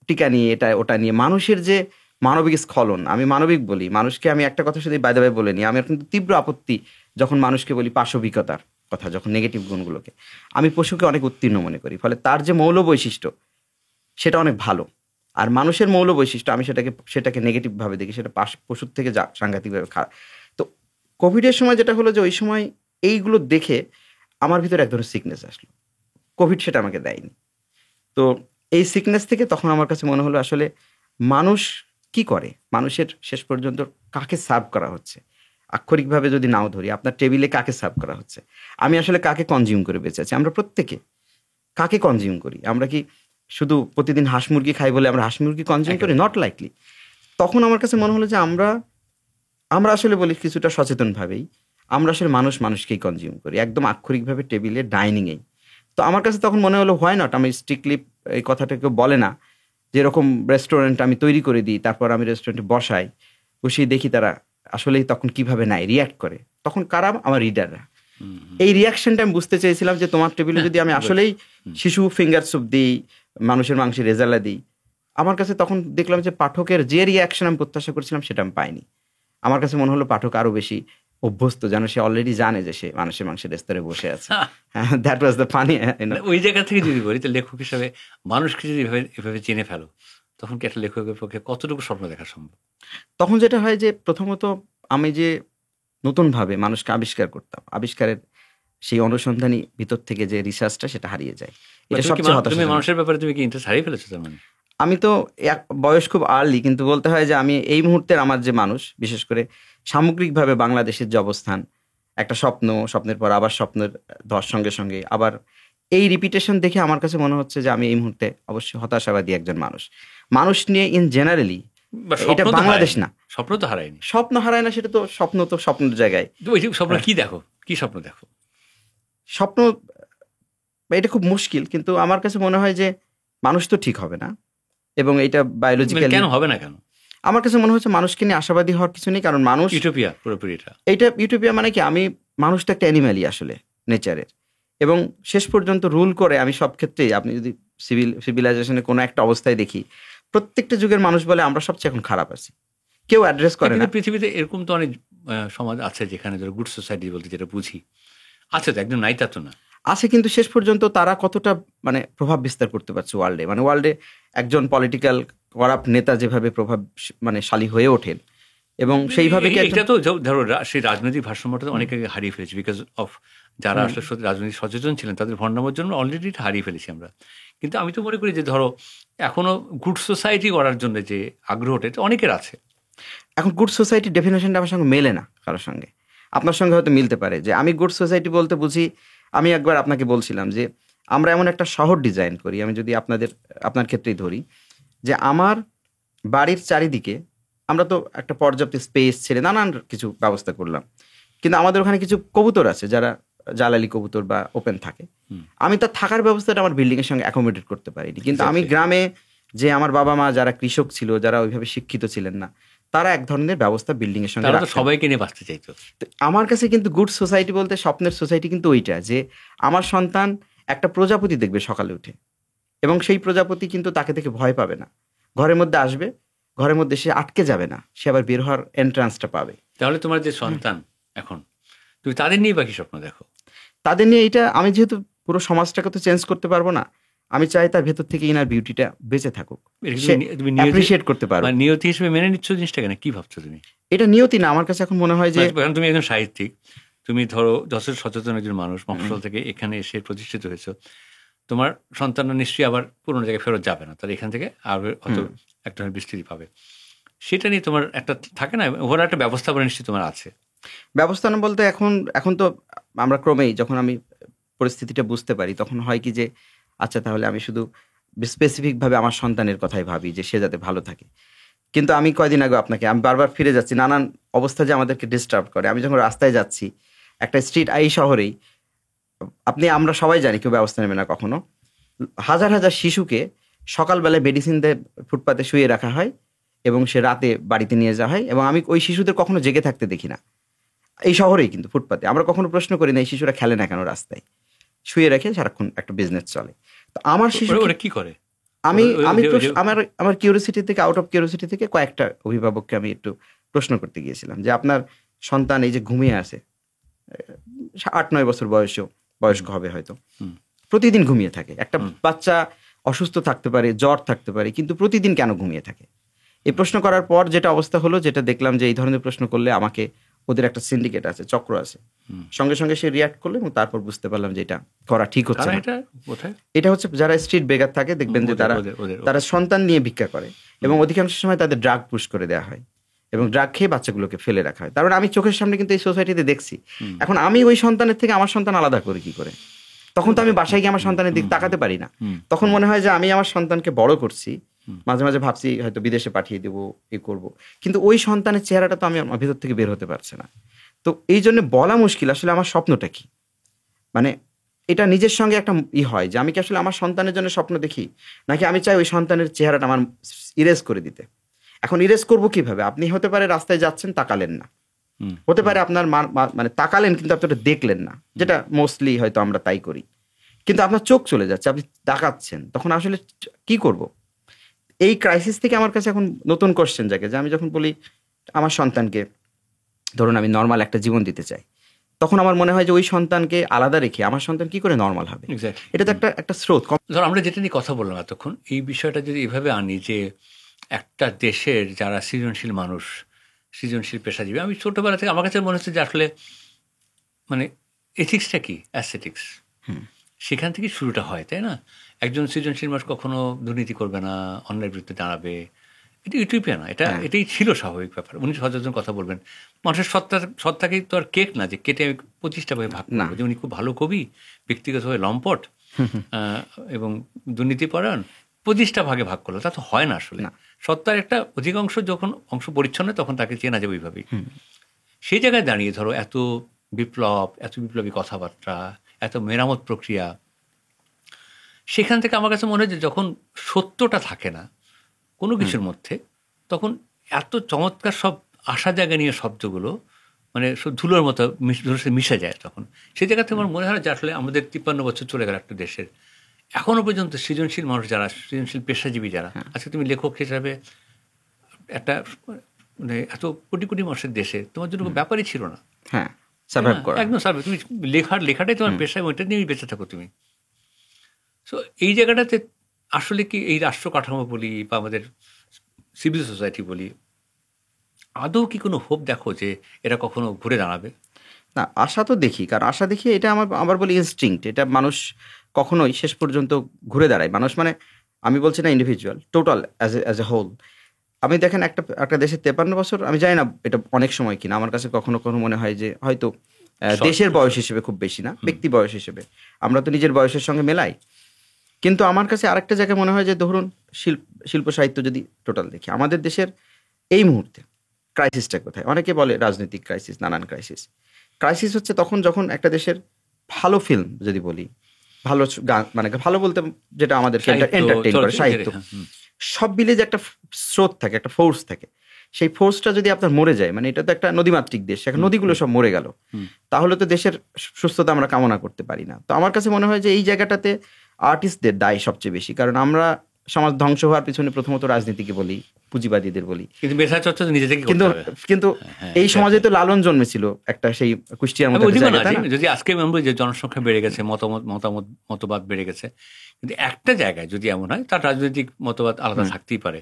টিকা নিয়ে, এটা ওটা নিয়ে মানুষের যে মানবিক স্খলন, আমি মানবিক বলি মানুষকে। আমি একটা কথা শুধু বাই দ্য ওয়ে বলে নিই, আমার কিন্তু তীব্র আপত্তি যখন মানুষকে বলি পাশবিকতার কথা, যখন নেগেটিভ গুণগুলোকে। আমি পশুকে অনেক উত্তীর্ণ মনে করি, ফলে তার যে মৌল বৈশিষ্ট্য সেটা অনেক ভালো। আর মানুষের মৌল বৈশিষ্ট্য আমি সেটাকে নেগেটিভভাবে দেখি, সেটা পশুর থেকে সাংঘাতিকভাবে খারাপ। তো কোভিডের সময় যেটা হলো যে ওই সময় এইগুলো দেখে আমার ভিতরে এক ধরনের সিকনেস আসলো। কোভিড সেটা আমাকে দেয়নি। তো এই সিকনেস থেকে তখন আমার কাছে মনে হলো আসলে মানুষ কি করে, মানুষের শেষ পর্যন্ত কাকে সার্ভ করা হচ্ছে, আক্ষরিকভাবে যদি নাও ধরি, আপনার টেবিলে কাকে সার্ভ করা হচ্ছে, আমি আসলে কাকে কনজিউম করে বেঁচে আছি। আমরা প্রত্যেকে কাকে কনজিউম করি? আমরা কি শুধু প্রতিদিন হাঁস মুরগি খাই বলে আমরা হাঁস মুরগি কনজিউম করি? Not likely. তখন আমার কাছে মনে হলো যে আমরা আসলে বলি কিছুটা সচেতনভাবেই আমরা আসলে মানুষকেই কনজিউম করি, একদম আক্ষরিকভাবে টেবিলে, ডাইনিংয়েই। তো আমার কাছে তখন মনে হলো হোয়াই নট, আমি স্ট্রিক্টলি এই কথাটা কেউ বলে না যেরকম রেস্টুরেন্ট আমি তৈরি করে দিই, তারপর আমি রেস্টুরেন্টে বসিয়ে দেখি তারা আসলেই তখন কিভাবে নাই রিয়্যাক্ট করে। তখন কারা? আমার রিডাররা। এই রিয়াকশনটা আমি বুঝতে চেয়েছিলাম যে তোমার টেবিলে যদি আমি আসলেই শিশু ফিঙ্গার স্যুপ দিই, মানুষের মাংসের রেজালা দিই, আমার কাছে তখন দেখলাম যে পাঠকের যে রিয়াকশন আমি প্রত্যাশা করছিলাম সেটা আমি পাইনি। আমার কাছে মনে হলো পাঠক আরো বেশি অভ্যস্ত, যেন সে অলরেডি জানে যে সে মানুষের মাংসের রেস্তোরাঁয় বসে আছে। That was the funny. ওই জায়গা থেকে যদি বলি, তো লেখক হিসাবে মানুষকে যদি এভাবে চিনে ফেলো, তখন কি একটা লেখকের পক্ষে কতটুকু স্বপ্ন দেখা সম্ভব? তখন যেটা হয় যে প্রথমত আমি যে নতুনভাবে মানুষকে আবিষ্কার করতাম, আবিষ্কারের সেই অনুসন্ধানী ভিতর থেকে যে রিসার্চটা সেটা হারিয়ে যায়। এটা সবচেয়ে হতাশাজনক। মানুষের ব্যাপারে তুমি কি ইন্টারেস্ট হারিয়ে ফেলেছো? তার মানে আমি তো বয়স খুব আর্লি, কিন্তু বলতে হয় যে আমি এই মুহূর্তের আমার যে মানুষ, বিশেষ করে সামগ্রিকভাবে বাংলাদেশের যে অবস্থান, একটা স্বপ্নের পর আবার স্বপ্নের ধর সঙ্গে সঙ্গে আবার এই রিপিটেশন দেখে আমার কাছে মনে হচ্ছে যে আমি এই মুহূর্তে অবশ্যই হতাশাবাদী একজন মানুষ নিয়ে ইন জেনারেলি। এটা বাংলাদেশ না, স্বপ্ন তো হারায়নি। স্বপ্ন হারায় না, সেটা তো স্বপ্নের জায়গায়। স্বপ্ন কি দেখো, কি স্বপ্ন দেখো? স্বপ্ন এটা খুব মুশকিল, কিন্তু আমার কাছে মনে হয় যে মানুষ তো ঠিক হবে না, এবং এটা বায়োলজিক্যালি কেন হবে না? কেন আমার কাছে মনে হচ্ছে মানুষকে নিয়ে আশাবাদী হওয়ার কিছু নেই, কারণ মানুষ ইউটোপিয়া পুরোপুরি। এটা ইউটোপিয়া মানে কি, আমি মানুষটা একটা অ্যানিম্যালই আসলে নেচারের, এবং শেষ পর্যন্ত রুল করে আমি সব ক্ষেত্রেই। আপনি যদি সিভিলাইজেশনে কোনো একটা অবস্থায় দেখি, প্রত্যেকটা যুগের মানুষ বলে আমরা সবচেয়ে এখন খারাপ আছি, কেউ অ্যাড্রেস করে না। পৃথিবীতে এরকম তো অনেক সমাজ আছে যেখানে ধরো গুড সোসাইটি বলতে যেটা বুঝি আছে, তো একদম নাই তা তো না, আছে, কিন্তু শেষ পর্যন্ত তারা কতটা প্রভাব বিস্তার করতে পারছে ওয়ার্ল্ডে একজন পলিটিক্যাল করাপ্ট নেতা যেভাবে শালী হয়ে ওঠেন, এবং সেইভাবে এটা তো ধরো সেই রাজনৈতিক ভারসাম্যটা তো অনেক আগে হারিয়ে ফেলেছি, বিকজ অফ যারা আসলে রাজনৈতিক সচেতন ছিলেন তাদের ভণ্ডামের জন্য অলরেডি হারিয়ে ফেলেছি আমরা। কিন্তু আমি তো মনে করি যে ধরো এখনো গুড সোসাইটি করার জন্য যে আগ্রহটা এটা অনেকের আছে। এখন গুড সোসাইটির ডেফিনেশনটা আমার সঙ্গে মেলে না কারোর সঙ্গে, আপনার সঙ্গে হয়তো মিলতে পারে। যে আমি গুড সোসাইটি বলতে বুঝি, আমি একবার আপনাকে বলছিলাম যে আমরা এমন একটা শহর ডিজাইন করি, আমি যদি আপনার ক্ষেত্রেই ধরি, যে আমার বাড়ির চারিদিকে আমরা তো একটা পর্যাপ্ত স্পেস ছেড়ে নানান কিছু ব্যবস্থা করলাম, কিন্তু আমাদের ওখানে কিছু কবুতর আছে যারা জালালি কবুতর বা ওপেন থাকে। আমি তার থাকার ব্যবস্থাটা আমার বিল্ডিংয়ের সঙ্গে অ্যাকোমোডেট করতে পারিনি, কিন্তু আমি গ্রামে যে আমার বাবা মা যারা কৃষক ছিল, যারা ওইভাবে শিক্ষিত ছিলেন না, তারা এক ধরনের ব্যবস্থা বিল্ডিং এর সঙ্গে সবাইকে নিয়ে বাঁচতে চাইতো। আমার কাছে কিন্তু গুড সোসাইটি বলতে স্বপ্নের সোসাইটি কিন্তু ওইটা, যে আমার সন্তান একটা প্রজাপতি দেখবে সকালে উঠে, এবং সেই প্রজাপতি কিন্তু তাকে দেখে ভয় পাবে না, ঘরের মধ্যে আসবে, ঘরের মধ্যে সে আটকে যাবে না, সে আবার বের হওয়ার এন্ট্রান্সটা পাবে। তাহলে তোমার যে সন্তান এখন, তুমি তাদের নিয়ে বাকি স্বপ্ন দেখো? তাদের নিয়ে এটা, আমি যেহেতু পুরো সমাজটাকে তো চেঞ্জ করতে পারবো না, আমি চাই তার ভেতর থেকে ইনার বিউটিটা বেঁচে থাকুক, অ্যাপ্রিশিয়েট করতে পারো। নিয়তি হিসেবে মেনে নিচ্ছ জিনিসটা কেন? কি ভাবছো তুমি? এটা নিয়তি না, আমার কাছে এখন মনে হয় যে তুমি একজন সাহিত্যিক, তুমি ধরো যথেষ্ট সচেতন একজন মানুষ, মফস্বল থেকে এখানে এসে প্রতিষ্ঠিত হয়েছো, তোমার সন্তানরা নিশ্চয়ই আবার পুরোনো জায়গায় ফেরত যাবে না, তারা এখান থেকে আরো হয়তো একটা বিস্তৃতি পাবে, সেটা নিয়ে তোমার একটা থাকে না, ওরা একটা ব্যবস্থাপনা নিশ্চয়ই তোমার আছে। ব্যবস্থাপনা বলতে এখন তো আমরা ক্রমেই, যখন আমি পরিস্থিতিটা বুঝতে পারি, তখন হয় কি যে আচ্ছা তাহলে আমি শুধু স্পেসিফিকভাবে আমার সন্তানের কথাই ভাবি যে সে যাতে ভালো থাকে। কিন্তু আমি কয়দিন আগে আমি বারবার ফিরে যাচ্ছি, নানান অবস্থা যে আমাদেরকে ডিস্টার্ব করে। আমি যখন রাস্তায় যাচ্ছি, একটা স্ট্রিট এই শহরেই, আমরা সবাই জানি কেউ ব্যবস্থা নেবে না কখনো, হাজার হাজার শিশুকে সকালবেলায় মেডিসিন দিয়ে ফুটপাতে শুয়ে রাখা হয়, এবং সে রাতে বাড়িতে নিয়ে যাওয়া হয়, এবং আমি ওই শিশুদের কখনো জেগে থাকতে দেখি না। এই শহরেই কিন্তু ফুটপাতে, আমরা কখনো প্রশ্ন করি না এই শিশুরা খেলে না কেন রাস্তায়, শুয়ে রেখে সারাক্ষণ একটা বিজনেস চলে। তো আমার শিশু কি করে? আমি ওই- ওই- আমি ওই- ওই- প্রশ্ন- আমার আমার কিউরিওসিটি থেকে, আউট অফ কিউরিওসিটি থেকে কয়েকটা অভিভাবককে আমি একটু প্রশ্ন করতে গিয়েছিলাম যে আপনার সন্তান এই যে ঘুমিয়ে আছে 8-9 বছর বয়স্ক হবে হয়তো, হুম। প্রতিদিন ঘুমিয়ে থাকে। একটা বাচ্চা অসুস্থ থাকতে পারে, জ্বর থাকতে পারে, কিন্তু প্রতিদিন কেন ঘুমিয়ে থাকে? এই প্রশ্ন করার পর যেটা অবস্থা হলো, যেটা দেখলাম যে এই ধরনের প্রশ্ন করলে আমাকে, ওদের একটা সিন্ডিকেট আছে, চক্র আছে, সঙ্গে সঙ্গে সে রিয়াক্ট করলো এবং তারপর বুঝতে পারলাম যে এটা করা ঠিক হচ্ছে কারা না। এটা কোথায়? এটা হচ্ছে যারা স্ট্রিট বেগার থাকে, দেখবেন যে তারা সন্তান নিয়ে ভিক্ষা করে এবং অধিকাংশ সময় তাদের ড্রাগ পুশ করে দেওয়া হয় এবং ড্রাগ খেয়ে বাচ্চাগুলোকে ফেলে রাখা হয়। তার মানে আমি চোখের সামনে কিন্তু এই সোসাইটিতে দেখছি। এখন আমি ওই সন্তানের থেকে আমার সন্তান আলাদা করি কি করে? তখন তো আমি বাসায় গিয়ে আমার সন্তানের দিকে তাকাতে পারি না। তখন মনে হয় যে আমি আমার সন্তানকে বড় করছি, মাঝে মাঝে ভাবছি হয়তো বিদেশে পাঠিয়ে দেবো, এ করবো, কিন্তু ওই সন্তানের চেহারাটা তো আমি আমার ভিতর থেকে বের হতে পারছে না। তো এই জন্য বলা মুশকিল আসলে আমার স্বপ্নটা কি। মানে এটা নিজের সঙ্গে একটা হয় যে আমি কি আসলে আমার সন্তানের জন্য স্বপ্ন দেখি, নাকি আমি চাই ওই সন্তানের চেহারাটা আমার ইরেজ করে দিতে। এখন ইরেজ করবো কিভাবে? আপনি হতে পারে রাস্তায় যাচ্ছেন, তাকালেন না, হতে পারে আপনার মানে তাকালেন কিন্তু আপনি ওটা দেখলেন না, যেটা মোস্টলি হয়তো আমরা তাই করি, কিন্তু আপনার চোখ চলে যাচ্ছে, আপনি তাকাচ্ছেন, তখন আসলে কি করব? এই ক্রাইসিস থেকে আমার কাছে এখন নতুন কোশ্চেন জাগে যে আমি যখন বলি আমার সন্তানকে, ধরুন আমি নর্মাল একটা জীবন দিতে চাই, তখন আমার মনে হয় যে ওই সন্তানকে আলাদা রেখে আমার সন্তান কি করে নর্মাল হবে? এটা তো একটা স্রোত। ধর আমরা যেটা নিয়ে কথা বললাম এতক্ষণ, এই বিষয়টা যদি এভাবে আনি যে একটা দেশের যারা সৃজনশীল মানুষ, সৃজনশীল পেশাজীবী, আমি ছোটবেলা থেকে আমার কাছে মনে হচ্ছে যে আসলে মানে এথিক্সটা কি, অ্যাসথেটিক্স, সেখান থেকে শুরুটা হয়, তাই না? একজন সৃজনশীল মানুষ কখনো দুর্নীতি করবে না, অন্যায়ের বিরুদ্ধে দাঁড়াবে, এটা ইউটোপিয়া না, এটাই ছিল স্বাভাবিক ব্যাপার। উনি সচেতন কথা বলবেন, মানুষের সত্তাকেই তো আর কেক না যে কেটে আমি 25টা ভাবে ভাগ করবো, যে উনি খুব ভালো কবি, ব্যক্তিগতভাবে লম্পট এবং দুর্নীতিপরায়ণ, 25টা ভাগে ভাগ করলো, তা তো হয় না আসলে। সত্তার একটা অধিকাংশ যখন অংশ পরিচ্ছন্ন, তখন তাকে চেনা যাবে ওইভাবেই। সেই জায়গায় দাঁড়িয়ে ধরো এত বিপ্লবী কথাবার্তা, এত মেরামত প্রক্রিয়া, সেখান থেকে আমার কাছে মনে হয় যে যখন সত্যটা থাকে না কোনো কিছুর মধ্যে, তখন এত চমৎকার সব আশা জায়গা নিয়ে শব্দগুলো মানে সব ধুলোর মতো মিশে যায়। তখন সেই জায়গা থেকে আমার মনে হয় যে আসলে আমাদের 53 বছর চলে গেল একটা দেশের, এখনো পর্যন্ত সৃজনশীল মানুষ যারা, সৃজনশীল পেশাজীবী যারা, আজকে তুমি লেখক হিসাবে একটা মানে এত কোটি কোটি মানুষের দেশে তোমার জন্য কোনো ব্যাপারই ছিল না। হ্যাঁ, একদম সার্ভাইভ, তুমি লেখাটাই তোমার পেশায়, ওইটা নিয়েই বেঁচে থাকো তুমি। সো এই জায়গাটাতে আসলে কি এই রাষ্ট্র কাঠামো বলি বা আমাদের সিভিল সোসাইটি বলি, আদৌ কি কোনো হোপ দেখো যে এটা কখনো ঘুরে দাঁড়াবে? না, আশা তো দেখি, কারণ আশা দেখি এটা আবার বলি ইনস্টিংক্ট, এটা মানুষ কখনোই শেষ পর্যন্ত ঘুরে দাঁড়ায়। মানুষ মানে আমি বলছি না individual, total as a whole. আমি দেখেন একটা দেশের 53 বছর, আমি জানি না এটা অনেক সময় কিনা, আমার কাছে কখনো মনে হয় যে হয়তো দেশের বয়স হিসেবে খুব বেশি না, ব্যক্তি বয়স হিসেবে আমরা তো নিজের বয়সের সঙ্গে মেলাই। কিন্তু আমার কাছে আরেকটা জায়গায় মনে হয় যে ধরুন শিল্প সাহিত্য যদি টোটাল দেখি, আমাদের দেশের এই মুহূর্তে ক্রাইসিসটা কোথায়? অনেকে বলে রাজনৈতিক ক্রাইসিস, নানান ক্রাইসিস হচ্ছে তখন যখন একটা দেশের ভালো ফিল্ম যদি বলি, ভালো গান, মানে ভালো বলতে যেটা আমাদেরকে এন্টারটেইন করে, সাহিত্য, সব মিলে যে একটা স্রোত থাকে, একটা ফোর্স থাকে, সেই ফোর্সটা যদি আপনার মরে যায়, মানে এটা তো একটা নদীমাতৃক দেশ, এখন নদীগুলো সব মরে গেল, তাহলে তো দেশের সুস্থতা আমরা কামনা করতে পারি না। তো আমার কাছে মনে হয় যে এই জায়গাটাতে আর্টিস্টদের দায় সবচেয়ে বেশি, কারণ আমরা সমাজ ধ্বংস হওয়ার পিছনে প্রথমত রাজনীতিকে বলি, পুঁজিবাদীদের বলি, কিন্তু এই সমাজে তো লালন জন্মেছিল একটা সেই কুষ্টিয়ার মধ্যে। যদি আজকে যে জনসংখ্যা বেড়ে গেছে, মতবাদ বেড়ে গেছে, কিন্তু একটা জায়গায় যদি এমন হয় তার রাজনৈতিক মতবাদ আলাদা থাকতেই পারে,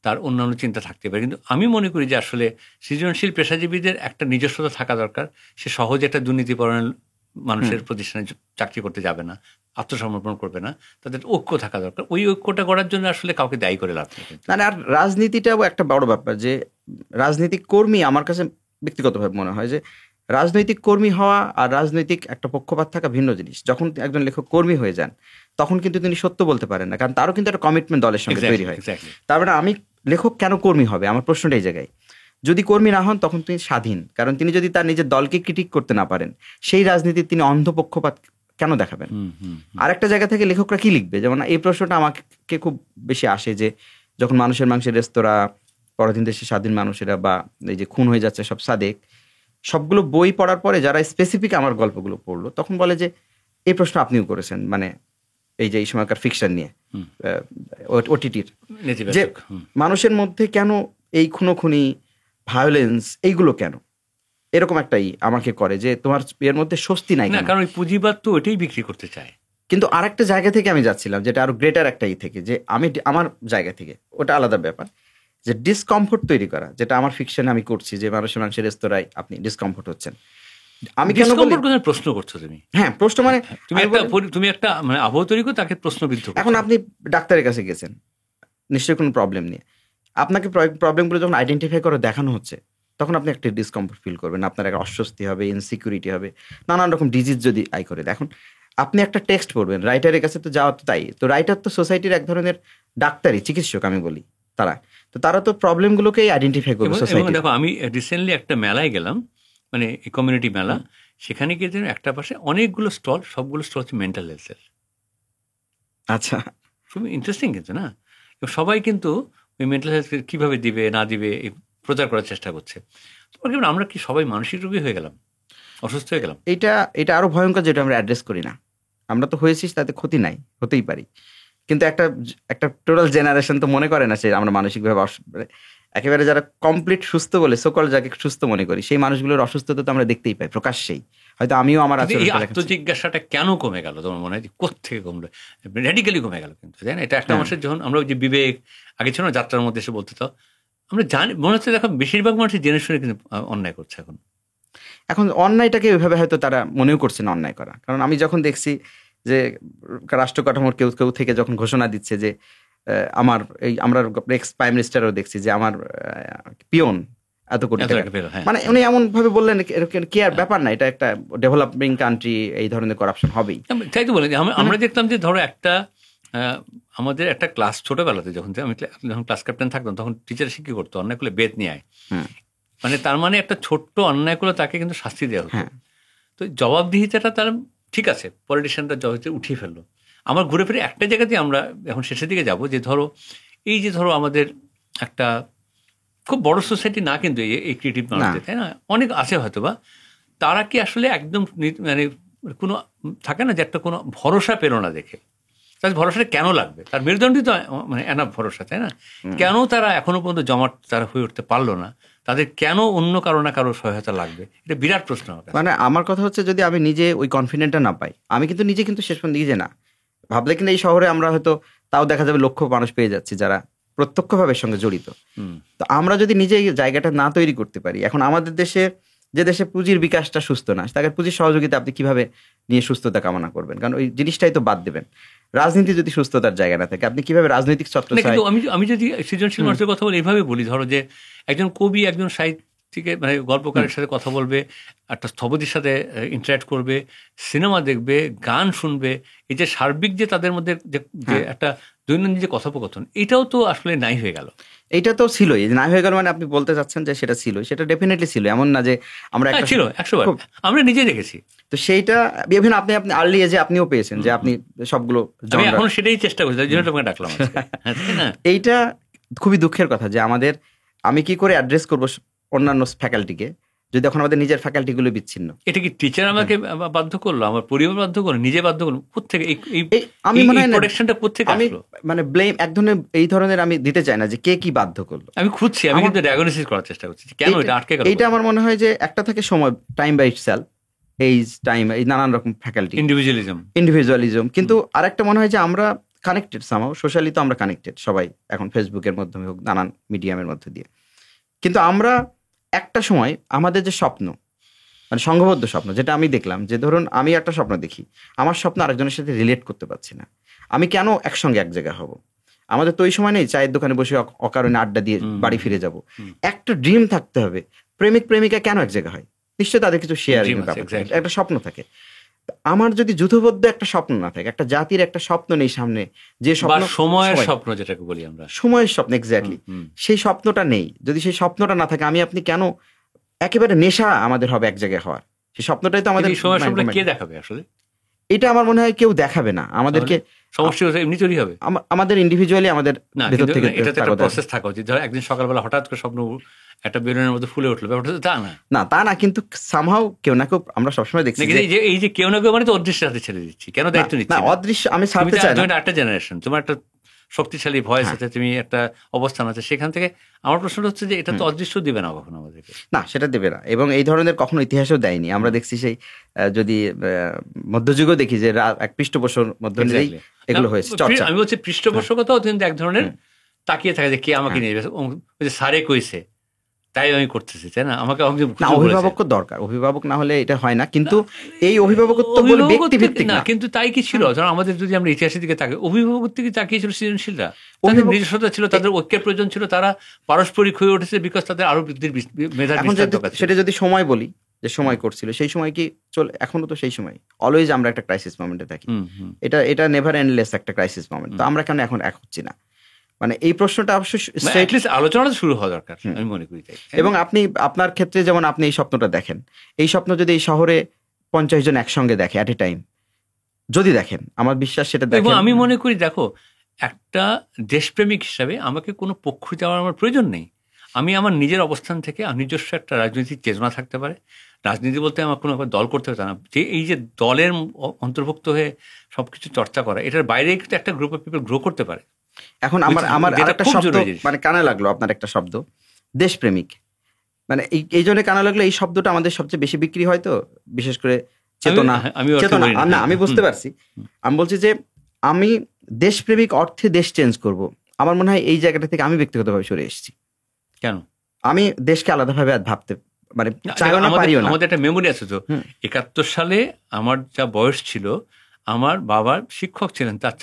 তার অন্যান্য চিন্তা থাকতে পারে, কিন্তু আমি মনে করি যে আসলে সৃজনশীল পেশাজীবীদের একটা নিজস্বতা থাকা দরকার। সে সহজে একটা দুর্নীতিপরায়ণ মানুষের প্রতিষ্ঠানে চাকরি করতে যাবে না, আত্মসমর্পণ করবে না, তাদের ঐক্য থাকা দরকার। ওই ঐক্যটা করার জন্য আসলে কাউকে দায়ী করে লাভ নেই। না, আর রাজনীতিটাও একটা বড় ব্যাপার, যে রাজনৈতিক কর্মী, আমার কাছে ব্যক্তিগতভাবে মনে হয় যে রাজনৈতিক কর্মী হওয়া আর রাজনৈতিক একটা পক্ষপাত থাকা ভিন্ন জিনিস। যখন একজন লেখক কর্মী হয়ে যান, তখন কিন্তু তিনি সত্য বলতে পারেন না, কারণ তারও কিন্তু একটা কমিটমেন্ট দলের সঙ্গে তৈরি হয়। তারপরে আমি লেখক কেন কর্মী হবে, আমার প্রশ্নটা এই জায়গায়। যদি কর্মী না হন তখন তিনি স্বাধীন, কারণ তিনি যদি তার নিজের দলকে ক্রিটিক করতে না পারেন, সেই রাজনীতির তিনি অন্ধ পক্ষপাত কেন দেখাবেন? আর একটা জায়গা থেকে লেখকরা কি লিখবে? যেমন এই প্রশ্নটা আমাকে খুব বেশি আসে, যে যখন মানুষের মাংসের রেস্তোরাঁ, পরাধীন দেশের স্বাধীন মানুষেরা, বা এই যে খুন হয়ে যাচ্ছে সব সাদেক, সবগুলো বই পড়ার পরে যারা স্পেসিফিক আমার গল্পগুলো পড়লো, তখন বলে যে এই প্রশ্ন আপনিও করেছেন, মানে এই যে এই সময়কার ফিকশন নিয়ে ওটিটির, যে নেতিবাচক। মানুষের মধ্যে কেন এই খুনোখুনি, ভায়োলেন্স, এইগুলো কেন এরকম একটাই আমাকে করে যে তোমার এর মধ্যে স্বস্তি নাই না, কেন? কারণ ওই পুঁজিবাদ তো ওইটাই বিক্রি করতে চায়। কিন্তু আরেকটা জায়গা থেকে আমি যাচ্ছিলাম, যেটা আরো গ্রেটার একটাই থেকে, যে আমি আমার জায়গা থেকে, ওটা আলাদা ব্যাপার, যে ডিসকমফোর্ট তৈরি করা, যেটা আমার ফিকশনে আমি করছি, যে মানুষের রেস্তোরাঁয় আপনি ডিসকমফোর্ট হচ্ছেন। আমি কেন বলি? ডিসকমফোর্ট কোথায় প্রশ্ন করছো তুমি? হ্যাঁ, প্রশ্ন মানে তুমি একটা মানে আবহ তৈরি করে তাকে প্রশ্নবিদ্ধ করছো। এখন আপনি ডাক্তারের কাছে গেছেন নিশ্চয়ই কোনো প্রবলেম নিয়ে, আপনাকে প্রবলেমগুলো যখন আইডেন্টিফাই করে দেখানো হচ্ছে, তখন আপনি একটা ডিসকমফোর্ট ফিল করবেন, আপনার একটা অস্বস্তি হবে, ইনসিকিউরিটি হবে, নানান রকম ডিজিজ যদি আই করে। এখন আপনি একটা টেক্সট পড়বেন, রাইটারের কাছে তো যাওয়া তো তাই, তো রাইটার তো সোসাইটির এক ধরনের ডাক্তারই, চিকিৎসক আমি বলি, তারা তো প্রবলেমগুলোকেই আইডেন্টিফাই করবে সোসাইটি। দেখো, আমি রিসেন্টলি একটা মেলায় গেলাম, মানে কমিউনিটি মেলা, সেখানে গিয়ে একটা পাশে অনেকগুলো স্টল, সবগুলো স্টল হচ্ছে মেন্টাল হেলথের। আচ্ছা, খুবই ইন্টারেস্টিং কিন্তু, না? সবাই কিন্তু ওই মেন্টাল হেলথ কীভাবে দিবে না দিবে প্রচার করার চেষ্টা করছে। তোমার আমরা কি সবাই মানসিক রোগী হয়ে গেলাম, অসুস্থ হয়ে গেলাম? এটা আরো ভয়ঙ্কর, যেটা আমরা অ্যাড্রেস করি না। আমরা তো হয়েছিস, তাতে ক্ষতি নাই, হতেই পারি, কিন্তু একটা টোটাল জেনারেশন তো মনে করে না সে আমরা মানসিকভাবে একেবারে যারা কমপ্লিট সুস্থ বলে সকল যাকে সুস্থ মনে করি, সেই মানুষগুলোর অসুস্থতা তো আমরা দেখতেই পাই প্রকাশ্যেই। হয়তো আমিও আমার আত্মজিজ্ঞাসাটা কেন কমে গেল তোমার মনে হয়? কোত্থেকে কমলো? রেডিক্যালি কমে গেল কিন্তু, তাই না? এটা একটা মানুষের যখন আমরা ওই যে বিবেক আগে ছিল না, যাত্রার মধ্যে এসে বলতে, তো আমরা জানি, মনে হচ্ছে দেখো বেশিরভাগ মানুষের জেনে শুনে কিন্তু অন্যায় করছে। এখন অন্যায়টাকে ওইভাবে হয়তো তারা মনেও করছে না অন্যায় করা। কারণ আমি যখন দেখছি যে রাষ্ট্র কাঠামোর কেউ কেউ থেকে যখন ঘোষণা দিচ্ছে যে আমরা এক্স প্রাইম মিনিস্টারও দেখছি যে আমার পিয়ন এত কোটি টাকা, মানে উনি এমন ভাবে বললেন কি আর ব্যাপার না, এটা একটা ডেভেলপিং কান্ট্রি, এই ধরনের করাপশন হবেই। তাই তো বলে আমরা দেখতাম যে ধরো একটা আমাদের একটা ক্লাস ছোটবেলাতে যখন ক্লাস ক্যাপ্টেন থাকতাম, তখন টিচার শিক্ষা করতো অন্যায় করলে বেত নিয়ে আয়, মানে তার মানে একটা ছোট্ট অন্যায় করলে তাকে কিন্তু শাস্তি দেওয়া হতো। তো জবাবদিহিতাটা তার ঠিক আছে, পলিটিশিয়ানরা জবাবদিহি উঠিয়ে ফেললো। আমার ঘুরে ফিরে একটা জায়গাতে আমরা এখন শেষের দিকে যাব, যে ধরো এই যে ধরো আমাদের একটা খুব বড় সোসাইটি না কিন্তু এই ক্রিয়েটিভ মানুষদের, তাই না? অনেক আছে হয়তো, বা তারা কি আসলে একদম মানে কোনো থাকে না যে একটা কোনো ভরসা পেল না দেখে, তার ভরসাটা কেন লাগবে? তার মেরুদণ্ডই তো মানে এনাফ ভরসা, তাই না? কেন তারা এখনো পর্যন্ত জমাট তারা হয়ে উঠতে পারলো না? তাদের কেন অন্য কারো না কারো সহায়তা লাগবে? এটা বিরাট প্রশ্ন। মানে আমার কথা হচ্ছে, যদি আমি নিজে ওই কনফিডেন্টটা না পাই, আমি কিন্তু নিজে কিন্তু শেষ পর্যন্ত নিজে না ভাবলে কিন্তু এই শহরে আমরা হয়তো তাও দেখা যাবে লক্ষ মানুষ পেয়ে যাচ্ছি যারা প্রত্যক্ষভাবে সঙ্গে জড়িত। তো আমরা যদি নিজে এই জায়গাটা না তৈরি করতে পারি, এখন আমাদের দেশে যে দেশে পুঁজির বিকাশটা সুস্থ না, তাকে পুঁজির সহযোগিতা আপনি কিভাবে নিয়ে সুস্থতা কামনা করবেন? কারণ ওই জিনিসটাই তো বাদ দেবেন। রাজনীতি যদি সুস্থতার জায়গা না থাকে, আপনি কিভাবে রাজনৈতিক ছত্রছায়া? আমি যদি সৃজনশীল মানুষের কথা বলি, এইভাবে বলি, ধরো যে একজন কবি একজন সাহিত্যিকের মানে গল্পকারের সাথে কথা বলবে, একটা স্থপতির সাথে ইন্টারাক্ট করবে, সিনেমা দেখবে, গান শুনবে, এই যে সার্বিক যে তাদের মধ্যে যে একটা দৈনন্দিন যে কথোপকথন, এটাও তো আসলে নাই হয়ে গেল। এইটা তো ছিলই, নাই হয়ে গেল মানে আপনি বলতে চাচ্ছেন যে সেটা ছিল, সেটা ডেফিনেটলি ছিল, এমন না যে আমরা ছিল 100বার আমরা নিজে দেখেছি। তো সেইটা ইভেন আপনি আর্লি এজে আপনিও পেয়েছেন যে আপনি সবগুলো, আমি এখন সেটাই চেষ্টা করছি, জন্য তোমাকে ডাকলাম। এইটা খুবই দুঃখের কথা যে আমি কি করে অ্যাড্রেস করবো অন্যান্য ফ্যাকাল্টিকে যদি এখন আমাদের নিজের ফ্যাকাল্টিগুলো বিচ্ছিন্ন? এটা কি টিচার আমাকে বাধ্য করলো, আমার পরিবার বাধ্য করলো, নিজে বাধ্য করলো? কোত্থেকে আমি প্রোটেকশনটা কোত্থেকে আসলো? মানে ব্লেম এক ধরনের এই ধরনের আমি দিতে চাই না যে কে কি বাধ্য করলো। আমি খুঁজছি, আমি কিন্তু ডায়াগনোসিস করার চেষ্টা করছি কেন এটা আটকে গেল। এইটা আমার মনে হয় যে একটা থাকে সময়, time by itself, age, time, এই নানান রকম ফ্যাকাল্টি, ইন্ডিভিজুয়ালিজম। কিন্তু আরেকটা মনে হয় যে আমরা কানেক্টেড সামহাউ, সোশ্যালি তো আমরা কানেক্টেড সবাই এখন, ফেসবুকের মাধ্যমে হোক, নানান মিডিয়ামের মধ্যে দিয়ে। কিন্তু আমরা একটা সময় আমাদের যে স্বপ্ন, মানে সংঘবদ্ধ স্বপ্ন, যেটা আমি দেখলাম যে ধরুন আমি একটা স্বপ্ন দেখি, আমার স্বপ্ন আরেকজনের সাথে রিলেট করতে পারছি না, আমি কেন একসঙ্গে এক জায়গায় হব? আমাদের তো ওই সময় নেই চায়ের দোকানে বসে অকারণে আড্ডা দিয়ে বাড়ি ফিরে যাব। একটা ড্রিম থাকতে হবে। প্রেমিক প্রেমিকা কেন এক জায়গায় হয়? নিশ্চয়ই তাদের কিছু শেয়ারিং একটা স্বপ্ন থাকে। আমার যদি যুথবদ্ধ একটা স্বপ্ন না থাকে, একটা জাতির একটা স্বপ্ন নেই সামনে, যে সময়ের স্বপ্ন যেটাকে বলি আমরা, সময়ের স্বপ্ন, এক্স্যাক্টলি, সেই স্বপ্নটা নেই। যদি সেই স্বপ্নটা না থাকে, আপনি কেন একেবারে নেশা আমাদের হবে এক জায়গায় হওয়ার? সেই স্বপ্নটাই তো আমাদের সময়ের স্বপ্ন কে দেখাবে আসলে? এটা আমার মনে হয় কেউ দেখাবে না আমাদেরকে, সমস্যা এমনি তৈরি হবে। আমাদের ইন্ডিভিজুয়ালি আমাদের না, ভেতর থেকে এটা একটা প্রসেস থাকা উচিত। ধর একদিন সকালবেলা হঠাৎ করে স্বপ্ন একটা বেলুনের মধ্যে ফুলে উঠলো, ব্যাপারটা তা না। না তা না, কিন্তু সামহাও কেউ না কেউ আমরা সবসময় দেখছি এই যে কেউ না কেউ মানে তো অদৃশ্য হাতে ছেড়ে দিচ্ছি, কেন দায়িত্ব নিচ্ছি? অদৃশ্য আমি ছাড়তে চাই না। একটা জেনারেশন, তোমার একটা শক্তিশালী ভয়েস আছে, তুমি একটা অবস্থান আছে, সেখান থেকে আমার প্রশ্নটা হচ্ছে যে এটা তো অদৃশ্য দিবে না কখনো আমাদেরকে। না, সেটা দেবে না, এবং এই ধরনের কখনো ইতিহাসও দেয়নি। আমরা দেখছি সেই যদি মধ্যযুগেও দেখি যে এক পৃষ্ঠপোষক মধ্যে এগুলো হয়েছে চর্চা। আমি বলছি পৃষ্ঠপোষকতাও কিন্তু এক ধরনের তাকিয়ে থাকে যে কে আমাকে নিয়ে যাবে, ওই যে সারে কইছে তাই আমি করতেছি, তাই না? আমাকে অভিভাবক দরকার, অভিভাবক না হলে এটা হয় না। কিন্তু এই অভিভাবকত্ব ব্যক্তিভিত্তিক না, কিন্তু তাই কি ছিল? ধরো আমাদের যদি আমরা ইতিহাসের দিকে তাকাই, অভিভাবক থেকে তাকিয়েছিল সৃজনশীলরা, তাদের নিজস্বতা ছিল, তাদের ঐক্যের প্রয়োজন ছিল, তারা পারস্পরিক হয়ে উঠেছে বিকজ তাদের আরো বৃদ্ধির মেধার বিস্তার দরকার ছিল। সেটা যদি সময় বলি যে সময় করছিল, সেই সময় কি চলে, এখনো তো সেই সময় অলওয়েজ আমরা একটা ক্রাইসিস মোমেন্টে থাকি। এটা নেভার এন্ডলেস একটা ক্রাইসিস মোমেন্ট। তো আমরা কেন এখন এক হচ্ছি না? মানে এই প্রশ্নটা অবশ্যই আলোচনাটা শুরু হওয়া দরকার, আমি মনে করি তাই। এবং আপনি আপনার ক্ষেত্রে যেমন আপনি এই স্বপ্নটা দেখেন, এই স্বপ্ন যদি এই শহরে 50 জন একসঙ্গে দেখে অ্যাট এ টাইম, যদি দেখেন, আমার বিশ্বাস সেটা দেখেন। এবং আমি মনে করি, দেখো, একটা দেশপ্রেমিক হিসাবে আমাকে কোনো পক্ষ যাওয়ার আমার প্রয়োজন নেই। আমি আমার নিজের অবস্থান থেকে নিজস্ব একটা রাজনৈতিক চেতনা থাকতে পারে। রাজনীতি বলতে আমার কোনো দল করতে হতো না, যে এই যে দলের অন্তর্ভুক্ত হয়ে সবকিছু চর্চা করা, এটার বাইরে কিন্তু একটা গ্রুপ অফ পিপল গ্রো করতে পারে। এখন আমার একটা শব্দ মানে কানে লাগলো, আপনার একটা শব্দ দেশপ্রেমিক, মানে এই জন্য কানে লাগলো। এই শব্দটা আমাদের সবচেয়ে বেশি বিক্রি হয়, তো বিশেষ করে চেতনা। না, আমি বুঝতে পারছি। আমি বলছি যে আমি দেশপ্রেমিক অর্থে দেশ চেঞ্জ করব, আমার মনে হয় এই জায়গাটা থেকে আমি ব্যক্তিগতভাবে সরে এসেছি। কেন? আমি দেশকে আলাদাভাবে ভাবতে মানে চাইও না, পারিও না। আমাদের একটা মেমোরি আছে তো, 71 সালে আমার যা বয়স ছিল, আমার বাবার শিক্ষক ছিলেন, তার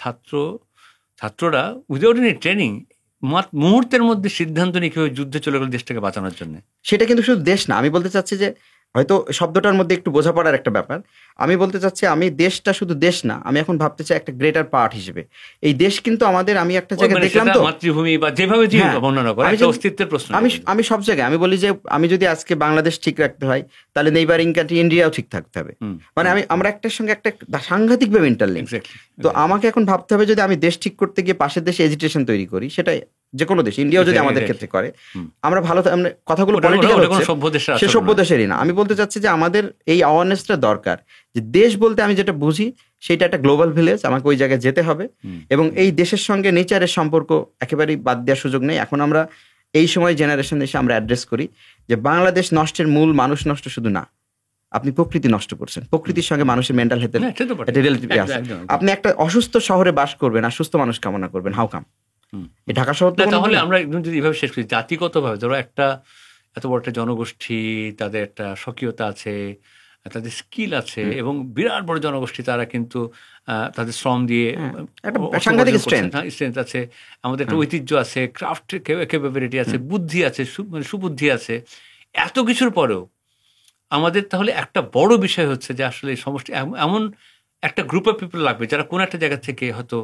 ছাত্ররা উইদাউট এনি ট্রেনিং মুহূর্তের মধ্যে সিদ্ধান্ত নিয়ে কেউ যুদ্ধে চলে গেল দেশটাকে বাঁচানোর জন্য। সেটা কিন্তু শুধু দেশ না, আমি বলতে চাচ্ছি যে হয়তো শব্দটার মধ্যে একটু বোঝাপড়ার একটা ব্যাপার। আমি বলতে চাচ্ছি আমি দেশটা শুধু দেশ না, আমি এখন ভাবতে চাই একটা গ্রেটার পার্ট হিসেবে। এই দেশ কিন্তু আমাদের, আমি একটা জায়গায় দেখলাম তো, মাতৃভূমি বা যেভাবে বর্ণনা করে অস্তিত্বের প্রশ্ন। আমি সব জায়গায় আমি বলি যে আমি যদি আজকে বাংলাদেশ ঠিক রাখতে হয়, তাহলে নেইবারিং কান্ট্রি ইন্ডিয়াও ঠিক থাকতে হবে। মানে আমরা একটার সঙ্গে একটা সাংঘাতিকভাবে ইন্টারলিঙ্ক। তো আমাকে এখন ভাবতে হবে, যদি আমি দেশ ঠিক করতে গিয়ে পাশের দেশে এজিটেশন তৈরি করি, সেটাই যে কোনো দেশ, ইন্ডিয়াও যদি আমাদের ক্ষেত্রে করে, আমরা ভালো কথাগুলো সে সভ্য দেশেরই না। আমি বলতে চাচ্ছি যে আমাদের এই অ্যাওয়ারনেসটা দরকার, যে দেশ বলতে আমি যেটা বুঝি সেটা একটা গ্লোবাল ভিলেজ, আমাকে ওই জায়গায় যেতে হবে। এবং এই দেশের সঙ্গে নেচারের সম্পর্ক একেবারেই বাদ দেওয়ার সুযোগ নেই। এখন আমরা এই সময় জেনারেশন এসে আমরা অ্যাড্রেস করি যে বাংলাদেশ নষ্টের মূল মানুষ নষ্ট শুধু না, আপনি প্রকৃতি নষ্ট করছেন। প্রকৃতির সঙ্গে মানুষের মেন্টাল হেলথের একটা রিলেটিভ আছে। আপনি একটা অসুস্থ শহরে বাস করবেন, আর সুস্থ মানুষ কামনা করবেন, হাউ কাম? ঢাকা শহর তাহলে আমরা যদি এভাবে শেষ করি, জাতিগতভাবে ধরো একটা এত বড় একটা জনগোষ্ঠী, তাদের একটা স্বকীয়তা আছে, তাদের স্কিল আছে, এবং বিরাট বড় জনগোষ্ঠী, তারা কিন্তু তাদের শ্রম দিয়ে স্ট্রেংথ আছে, আমাদের একটা ঐতিহ্য আছে, ক্রাফট ক্যাপাবিলিটি আছে, বুদ্ধি আছে, সুবুদ্ধি আছে। এত কিছুর পরেও আমাদের তাহলে একটা বড় বিষয় হচ্ছে যে আসলে এই সমষ্টি এমন একটা গ্রুপ অফ পিপল লাগবে যারা কোনো একটা জায়গা থেকে হয়তো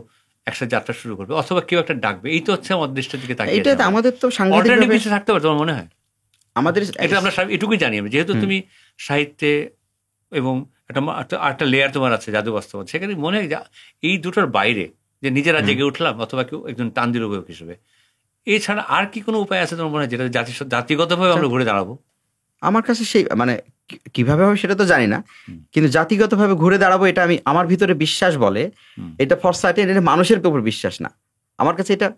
একসাথে যাত্রা শুরু করবে, অথবা কেউ একটা ডাকবে। এই তো হচ্ছে আমাদের দেশটার দিকে তাকিয়ে। এটা আমাদের তো সাংঘাতিক কিছু থাকতে পারে, তোমার মনে হয়? আমাদের এটা আমরা এটুকুই জানি, যেহেতু তুমি সাহিত্যে এবং একটা লেয়ার তোমার আছে জাদু বাস্তবতা, সেখানে মনে হয় এই দুটোর বাইরে যে নিজেরা জেগে উঠলাম, অথবা কেউ একজন টান্দির অভিভাবক হিসেবে, এছাড়া আর কি কোনো উপায় আছে তোমার মনে হয় যেটা জাতিগতভাবে আমরা ঘুরে দাঁড়াবো? আমার কাছে সেই মানে কিভাবে হবে সেটা তো জানি না, কিন্তু জাতিগতভাবে ঘুরে দাঁড়াবো এটা আমি, আমার ভিতরে বিশ্বাস বলে এটা ফর সার্টেন, এটা মানুষের উপর বিশ্বাস না, আমার কাছে এটা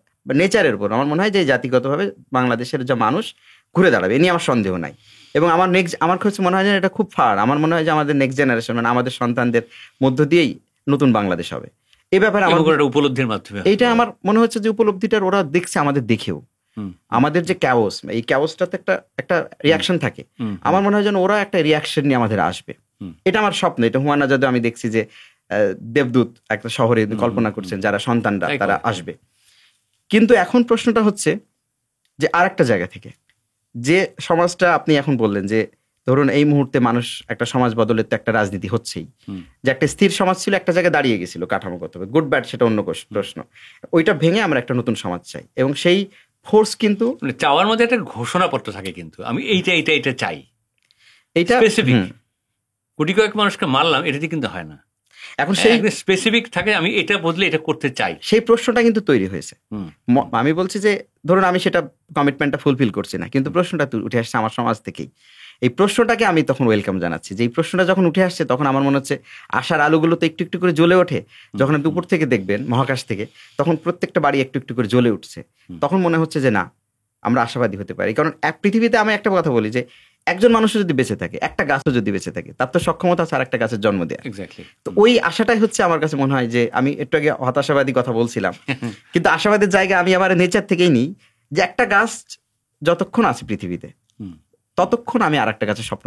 নেচারের উপর। আমার মনে হয় যে জাতিগতভাবে বাংলাদেশের যা মানুষ ঘুরে দাঁড়াবে, এ নিয়ে আমার সন্দেহ নাই। এবং আমার কাছে মনে হয় যে এটা খুব ফার, আমার মনে হয় যে আমাদের নেক্সট জেনারেশন মানে আমাদের সন্তানদের মধ্য দিয়েই নতুন বাংলাদেশ হবে। এই ব্যাপারে আমার উপলব্ধির মাধ্যমে এইটা আমার মনে হচ্ছে যে উপলব্ধিটার ওরা দেখছে আমাদের দেখেও। আমাদের যে ক্যাওস, এই ক্যাওসটাতে একটা রিয়াকশন থাকে, আমার মনে হয় যেন ওরা একটা রিয়াকশন নিয়ে আমাদের আসবে। এটা আমার স্বপ্ন। এটা হুমায়ুন আজাদ আমি দেখছি যে দেবদূত একটা শহরে কল্পনা করছেন, যারা সন্তানরা তারা আসবে। কিন্তু এখন প্রশ্নটা হচ্ছে যে আর একটা জায়গা থেকে যে সমাজটা আপনি এখন বললেন যে ধরুন এই মুহূর্তে মানুষ একটা সমাজ বদলের তো একটা রাজনীতি হচ্ছেই, যে একটা স্থির সমাজ ছিল একটা জায়গায় দাঁড়িয়ে গেছিল কাঠামোগতভাবে, গুড ব্যাড সেটা অন্য প্রশ্ন, ওইটা ভেঙে আমরা একটা নতুন সমাজ চাই। এবং সেই ফোর্স কিন্তু চাওয়ার মধ্যে একটা ঘোষণাপত্র থাকে, কিন্তু আমি এইটা চাই, এইটা স্পেসিফিক কোটি কয়েক মানুষকে মারলাম, এটাতে কিন্তু হয় না। এখন সেই স্পেসিফিক থাকে, আমি এটা বদলে এটা করতে চাই, সেই প্রশ্নটা কিন্তু তৈরি হয়েছে। আমি বলছি যে ধরুন আমি সেটা কমিটমেন্টটা ফুলফিল করছি না, কিন্তু প্রশ্নটা উঠে আসছে আমার সমাজ থেকেই। এই প্রশ্নটাকে আমি তখন ওয়েলকাম জানাচ্ছি, যে এই প্রশ্নটা যখন উঠে আসছে তখন আমার মনে হচ্ছে আশার আলোগুলো তো একটু একটু করে জ্বলে ওঠে। যখন আপনি উপর থেকে দেখবেন মহাকাশ থেকে, তখন প্রত্যেকটা বাড়ি একটু একটু করে জ্বলে উঠছে। তখন মনে হচ্ছে যে না, আমরা আশাবাদী হতে পারি। কারণ পৃথিবীতে আমি একটা কথা বলি যে একজন মানুষও যদি বেঁচে থাকে, একটা গাছও যদি বেঁচে থাকে, তার তো সক্ষমতা আছে আর একটা গাছের জন্ম দেওয়া। তো ওই আশাটাই হচ্ছে আমার কাছে মনে হয় যে, আমি একটু আগে হতাশাবাদী কথা বলছিলাম, কিন্তু আশাবাদের জায়গা আমি আমার নেচার থেকেই নিই, যে একটা গাছ যতক্ষণ আছে পৃথিবীতে ততক্ষণ আমি আর একটা গাছের স্বপ্ন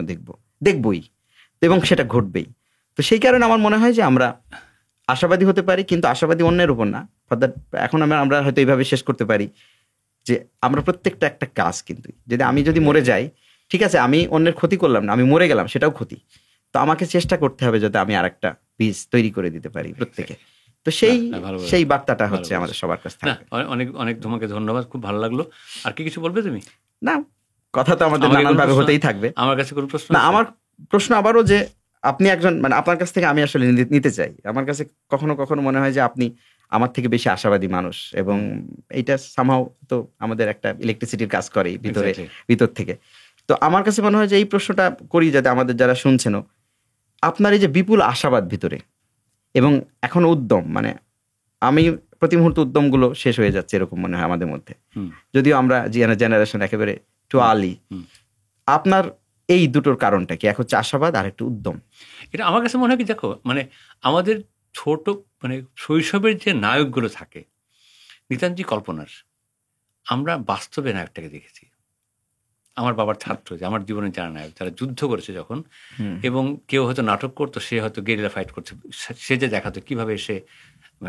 দেখবই, এবং সেটা ঘটবেই। তো সেই কারণে আমার মনে হয় যে আমরা আশাবাদী হতে পারি, কিন্তু আশাবাদী অন্যের উপর না। এখন আমরা হয়তো এইভাবে শেষ করতে পারি যে আমরা প্রত্যেকটা একটা কাজ, কিন্তু আমি যদি মরে যাই, ঠিক আছে, আমি অন্যের ক্ষতি করলাম না, আমি মরে গেলাম, সেটাও ক্ষতি। তো আমাকে চেষ্টা করতে হবে যাতে আমি আর একটা বীজ তৈরি করে দিতে পারি প্রত্যেকে। তো সেই বার্তাটা হচ্ছে আমাদের সবার কাছে। অনেক অনেক তোমাকে ধন্যবাদ, খুব ভালো লাগলো। আর কি কিছু বলবে তুমি? না, কথা তো আমাদের নানানভাবে হতেই থাকবে। আমার কাছে কোনো প্রশ্ন না, আমার প্রশ্ন আবারও যে আপনি একজন, মানে আপনার কাছ থেকে আমি আসলে নিতে চাই, আমার কাছে কখনো কখনো মনে হয় যে আপনি আমার থেকে বেশি আশাবাদী মানুষ, এবং এইটা সামহাও তো আমাদের একটা ইলেকট্রিসিটির কাজ করে ভিতর থেকে। তো আমার কাছে মনে হয় যে এই প্রশ্নটা করি যাতে আমাদের যারা শুনছেনও, আপনার এই যে বিপুল আশাবাদ ভিতরে এবং এখনো উদ্যম, মানে আমি প্রতি মুহূর্তে উদ্যমগুলো শেষ হয়ে যাচ্ছে এরকম মনে হয় আমাদের মধ্যে, যদিও আমরা জেনারেশন একেবারে টু আর্লি। আপনার এই দুটোর কারণটা কি? এক হচ্ছে আশাবাদ, আর একটু উদ্যম। এটা আমার কাছে মনে হয় কি, দেখো, মানে আমাদের ছোট মানে শৈশবের যে নায়কগুলো থাকে, নিতান্তই কল্পনার, আমরা বাস্তবে নায়কটাকে দেখেছি। আমার বাবার ছাত্র, যে আমার জীবনে যারা নায়ক, যারা যুদ্ধ করেছে যখন, এবং কেউ হয়তো নাটক করতো, সে হয়তো গেরিলা ফাইট করছে, সে যে দেখাতো কিভাবে সে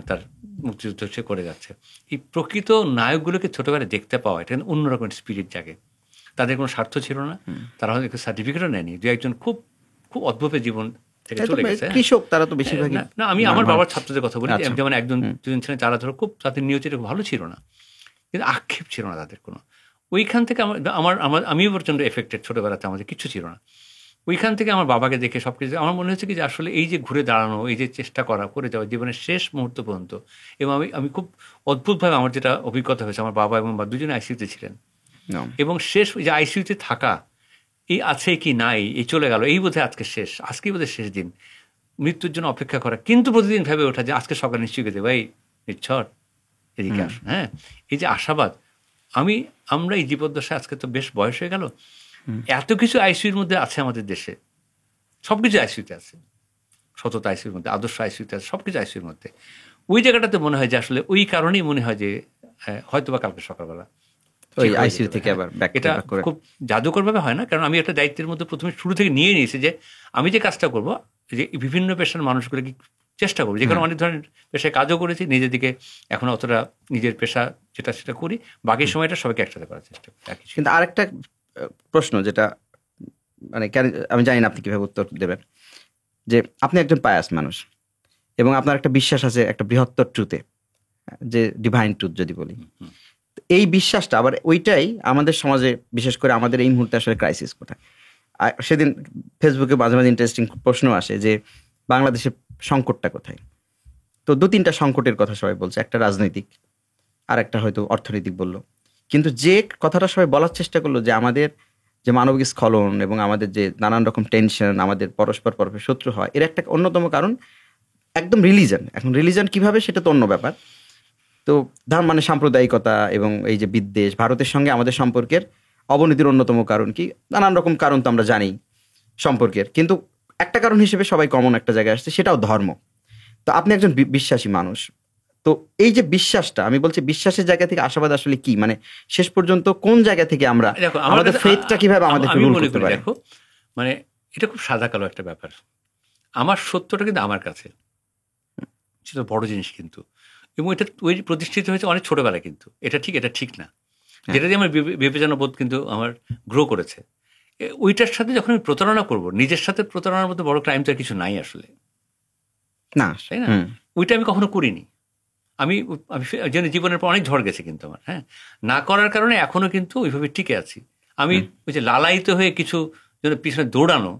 তার মুক্তিযুদ্ধ সে করে যাচ্ছে। এই প্রকৃত নায়কগুলোকে ছোটবেলায় দেখতে পাওয়া, এটা অন্যরকম স্পিরিট জাগে। তাদের কোনো স্বার্থ ছিল না, তারা হয়তো সার্টিফিকেটও নেয়নি, দু একজন খুব খুব অদ্ভুত জীবন থেকে চলে গেছে। কৃষক তারা তো বেশিরভাগ না, আমি আমার বাবার ছাত্রদের কথা বলি, যেমন একজন দুজন ছিলেন যারা ধরো খুব, তাদের নিয়ত ভালো ছিল না, কিন্তু আক্ষেপ ছিল না তাদের কোনো। ওইখান থেকে আমিও প্রচণ্ড এফেক্টেড, ছোটোবেলাতে আমাদের কিছু ছিল না। ওইখান থেকে আমার বাবাকে দেখে সব কিছু আমার মনে হচ্ছে কি যে আসলে এই যে ঘুরে দাঁড়ানো, এই যে চেষ্টা করে যাওয়া জীবনের শেষ মুহূর্ত পর্যন্ত। এবং আমি খুব অদ্ভুতভাবে আমার যেটা অভিজ্ঞতা হয়েছে, আমার বাবা এবং দুজনে আইসিইউতে ছিলেন, এবং শেষ যে আইসিইউতে থাকা, এই আছে কি নাই, এই চলে গেল, এই বোধহয় আজকে শেষ, আজকেই বোধহয় শেষ দিন, মৃত্যুর জন্য অপেক্ষা করা, কিন্তু প্রতিদিন ভেবে ওঠা যে আজকে সকালে নিশ্চয়ই গেছে, ভাই নিচ্ছর এদিকে আসুন। হ্যাঁ, এই যে আশাবাদ, আমরা এই জীবদ্দশায় আজকে তো বেশ বয়স হয়ে গেল, এত কিছু আইসিইউর মধ্যে আছে আমাদের দেশে, সব কিছু আইসিইউতে আছে, সততা আইসিইউর মধ্যে, আদর্শ আইসিইউতে আছে, সব কিছু আইসিইউর মধ্যে। ওই জায়গাটাতে মনে হয় যে আসলে ওই কারণেই মনে হয় যে হয়তো বা কালকে সকালবেলা আইসিইউ থেকে আবার এটা খুব জাদুকরভাবে হয় না, কারণ আমি একটা দায়িত্বের মধ্যে প্রথমে শুরু থেকে নিয়ে নিয়েছি যে আমি যে কাজটা করবো, যে বিভিন্ন পেশার মানুষগুলোকে চেষ্টা করবো, যেখানে অনেক ধরনের পেশায় কাজও করেছি, নিজের দিকে এখন অতটা নিজের পেশা যেটা সেটা করি, বাকি সময়টা সবাইকে একসাথে করার চেষ্টা করি। কিন্তু আরেকটা প্রশ্ন, যেটা মানে আমি জানি না আপনি কিভাবে উত্তর দেবেন, যে আপনি একজন পায়াস মানুষ এবং আপনার একটা বিশ্বাস আছে একটা বৃহত্তর ট্রুথে, যে ডিভাইন ট্রুথ যদি বলি, এই বিশ্বাসটা আবার ওইটাই আমাদের সমাজে, বিশেষ করে আমাদের এই মুহূর্তে আসলে ক্রাইসিস কোথায়। সেদিন ফেসবুকে মাঝে মাঝে ইন্টারেস্টিং প্রশ্ন আসে যে বাংলাদেশের সংকটটা কোথায়। তো 2-3টা সংকটের কথা সবাই বলছে, একটা রাজনৈতিক, আর একটা হয়তো অর্থনৈতিক বলল, কিন্তু যে কথাটা সবাই বলার চেষ্টা করলো যে আমাদের যে মানবিক স্খলন এবং আমাদের যে নানান রকম টেনশন, আমাদের পরস্পর শত্রু হয়, এর একটা অন্যতম কারণ একদম রিলিজন। এখন রিলিজন কিভাবে সেটা তো অন্য ব্যাপার। তো মানে সাম্প্রদায়িকতা এবং এই যে বিদ্বেষ, ভারতের সঙ্গে আমাদের সম্পর্কের অবনতির অন্যতম কারণ কি, নানান রকম কারণ তো আমরা জানি সম্পর্কের, কিন্তু একটা কারণ হিসেবে সবাই কমন একটা জায়গায় আসছে, সেটাও ধর্ম। তো আপনি একজন বিশ্বাসী মানুষ, তো এই যে বিশ্বাসটা, আমি বলছি বিশ্বাসের জায়গা থেকে আশাবাদ আসলে কি, মানে শেষ পর্যন্ত কোন জায়গা থেকে আমরা আমাদের ফেথটা কিভাবে আমাদের রুল করতে পারি? দেখো, মানে এটা খুব সাদা কালো একটা ব্যাপার। আমার সত্যটা কিন্তু আমার কাছে সেটা বড় জিনিস, কিন্তু এবং এটা ওই প্রতিষ্ঠিত হয়েছে অনেক ছোটবেলায়, কিন্তু এটা ঠিক না, যেটা দিয়ে আমার বিবেচনা বোধ কিন্তু আমার গ্রো করেছে। ওইটার সাথে যখন আমি প্রতারণা করবো, নিজের সাথে প্রতারণার মধ্যে বড় ক্রাইম তো কিছু নাই আসলে, না, তাই না? ওইটা আমি কখনো করিনি। আমি জীবনের পর অনেক ঝড় গেছে, কিন্তু আমার না করার কারণে এখনো কিন্তু ওইভাবে টিকে আছি। আমি ওই যে লালায়িত হয়ে কিছু জন্য পিছনে দৌড়ানো,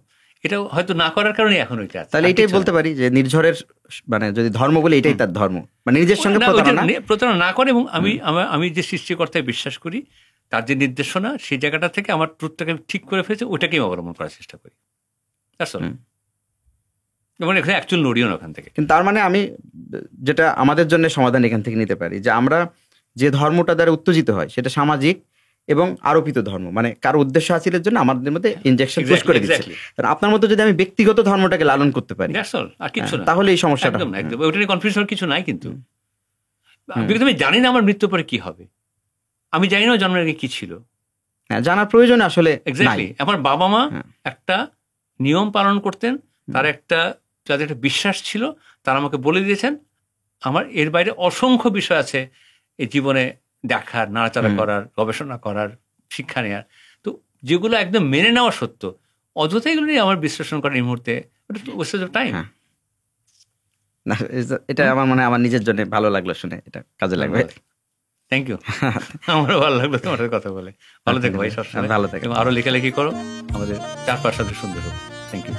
এটা হয়তো না করার কারণে এখন ওইটা আছে। তাহলে আর এটাই কিছু বলতে পারি যে নির্ঝরের মানে যদি ধর্ম বলি এটাই তার ধর্ম, মানে নিজের না। সঙ্গে না, ওইটা প্রতারণা। প্রতারণা না করে, এবং আমি যে সৃষ্টিকর্তায় বিশ্বাস করি, তার যে নির্দেশনা, সেই জায়গাটা থেকে আমার ট্রুথটাকে আমি ঠিক করে ফেলেছি, ওটাকেই অবলম্বন করার চেষ্টা করি। যেমন এখানে অ্যাকচুয়াল নড়িও না ওখান থেকে। কিন্তু তার মানে আমি যেটা আমাদের জন্য সমাধান এখান থেকে নিতে পারি, যে আমরা যে ধর্মটা দ্বারা উত্তেজিত হয় সেটা সামাজিক এবং আরোপিত ধর্ম, মানে কারো উদ্দেশ্য হাসিলের জন্য আমাদের মধ্যে ইনজেকশন পুশ করে দিচ্ছে। আপনার মতো যদি আমি ব্যক্তিগত ধর্মটাকে লালন করতে পারি, আর কিছু না, তাহলে এই সমস্যাটা একদম একদম ওইটা নিয়ে কনফিউশন কিছু নাই। কিন্তু আমি জানি না আমার মৃত্যুর পরে কি হবে, আমি জানি না জন্মের আগে কি ছিল, জানার প্রয়োজন আসলে এক্স্যাক্টলি। আমার বাবা মা একটা নিয়ম পালন করতেন, তার যাদের একটা বিশ্বাস ছিল, তারা আমাকে বলে দিয়েছেন। আমার এর বাইরে অসংখ্য বিষয় আছে এই জীবনে দেখার, নাড়াচাড়া করার, গবেষণা করার, শিক্ষা নেওয়ার, তো যেগুলো একদম মেনে নেওয়া সত্য, অযথা এগুলো নিয়ে আমার বিশ্লেষণ করার এই মুহূর্তে ওয়েস্টেজ অফ টাইম। না, এটা আমার মনে হয় আমার নিজের জন্য ভালো লাগলো শুনে, এটা কাজে লাগবে। থ্যাংক ইউ, আমারও ভালো লাগলো তোমার সাথে কথা বলে। ভালো থেকো ভাই, সবসময় ভালো থেকো, এবং আরো লেখালেখি করো, আমাদের চারপাশ সুন্দর হোক। Thank you.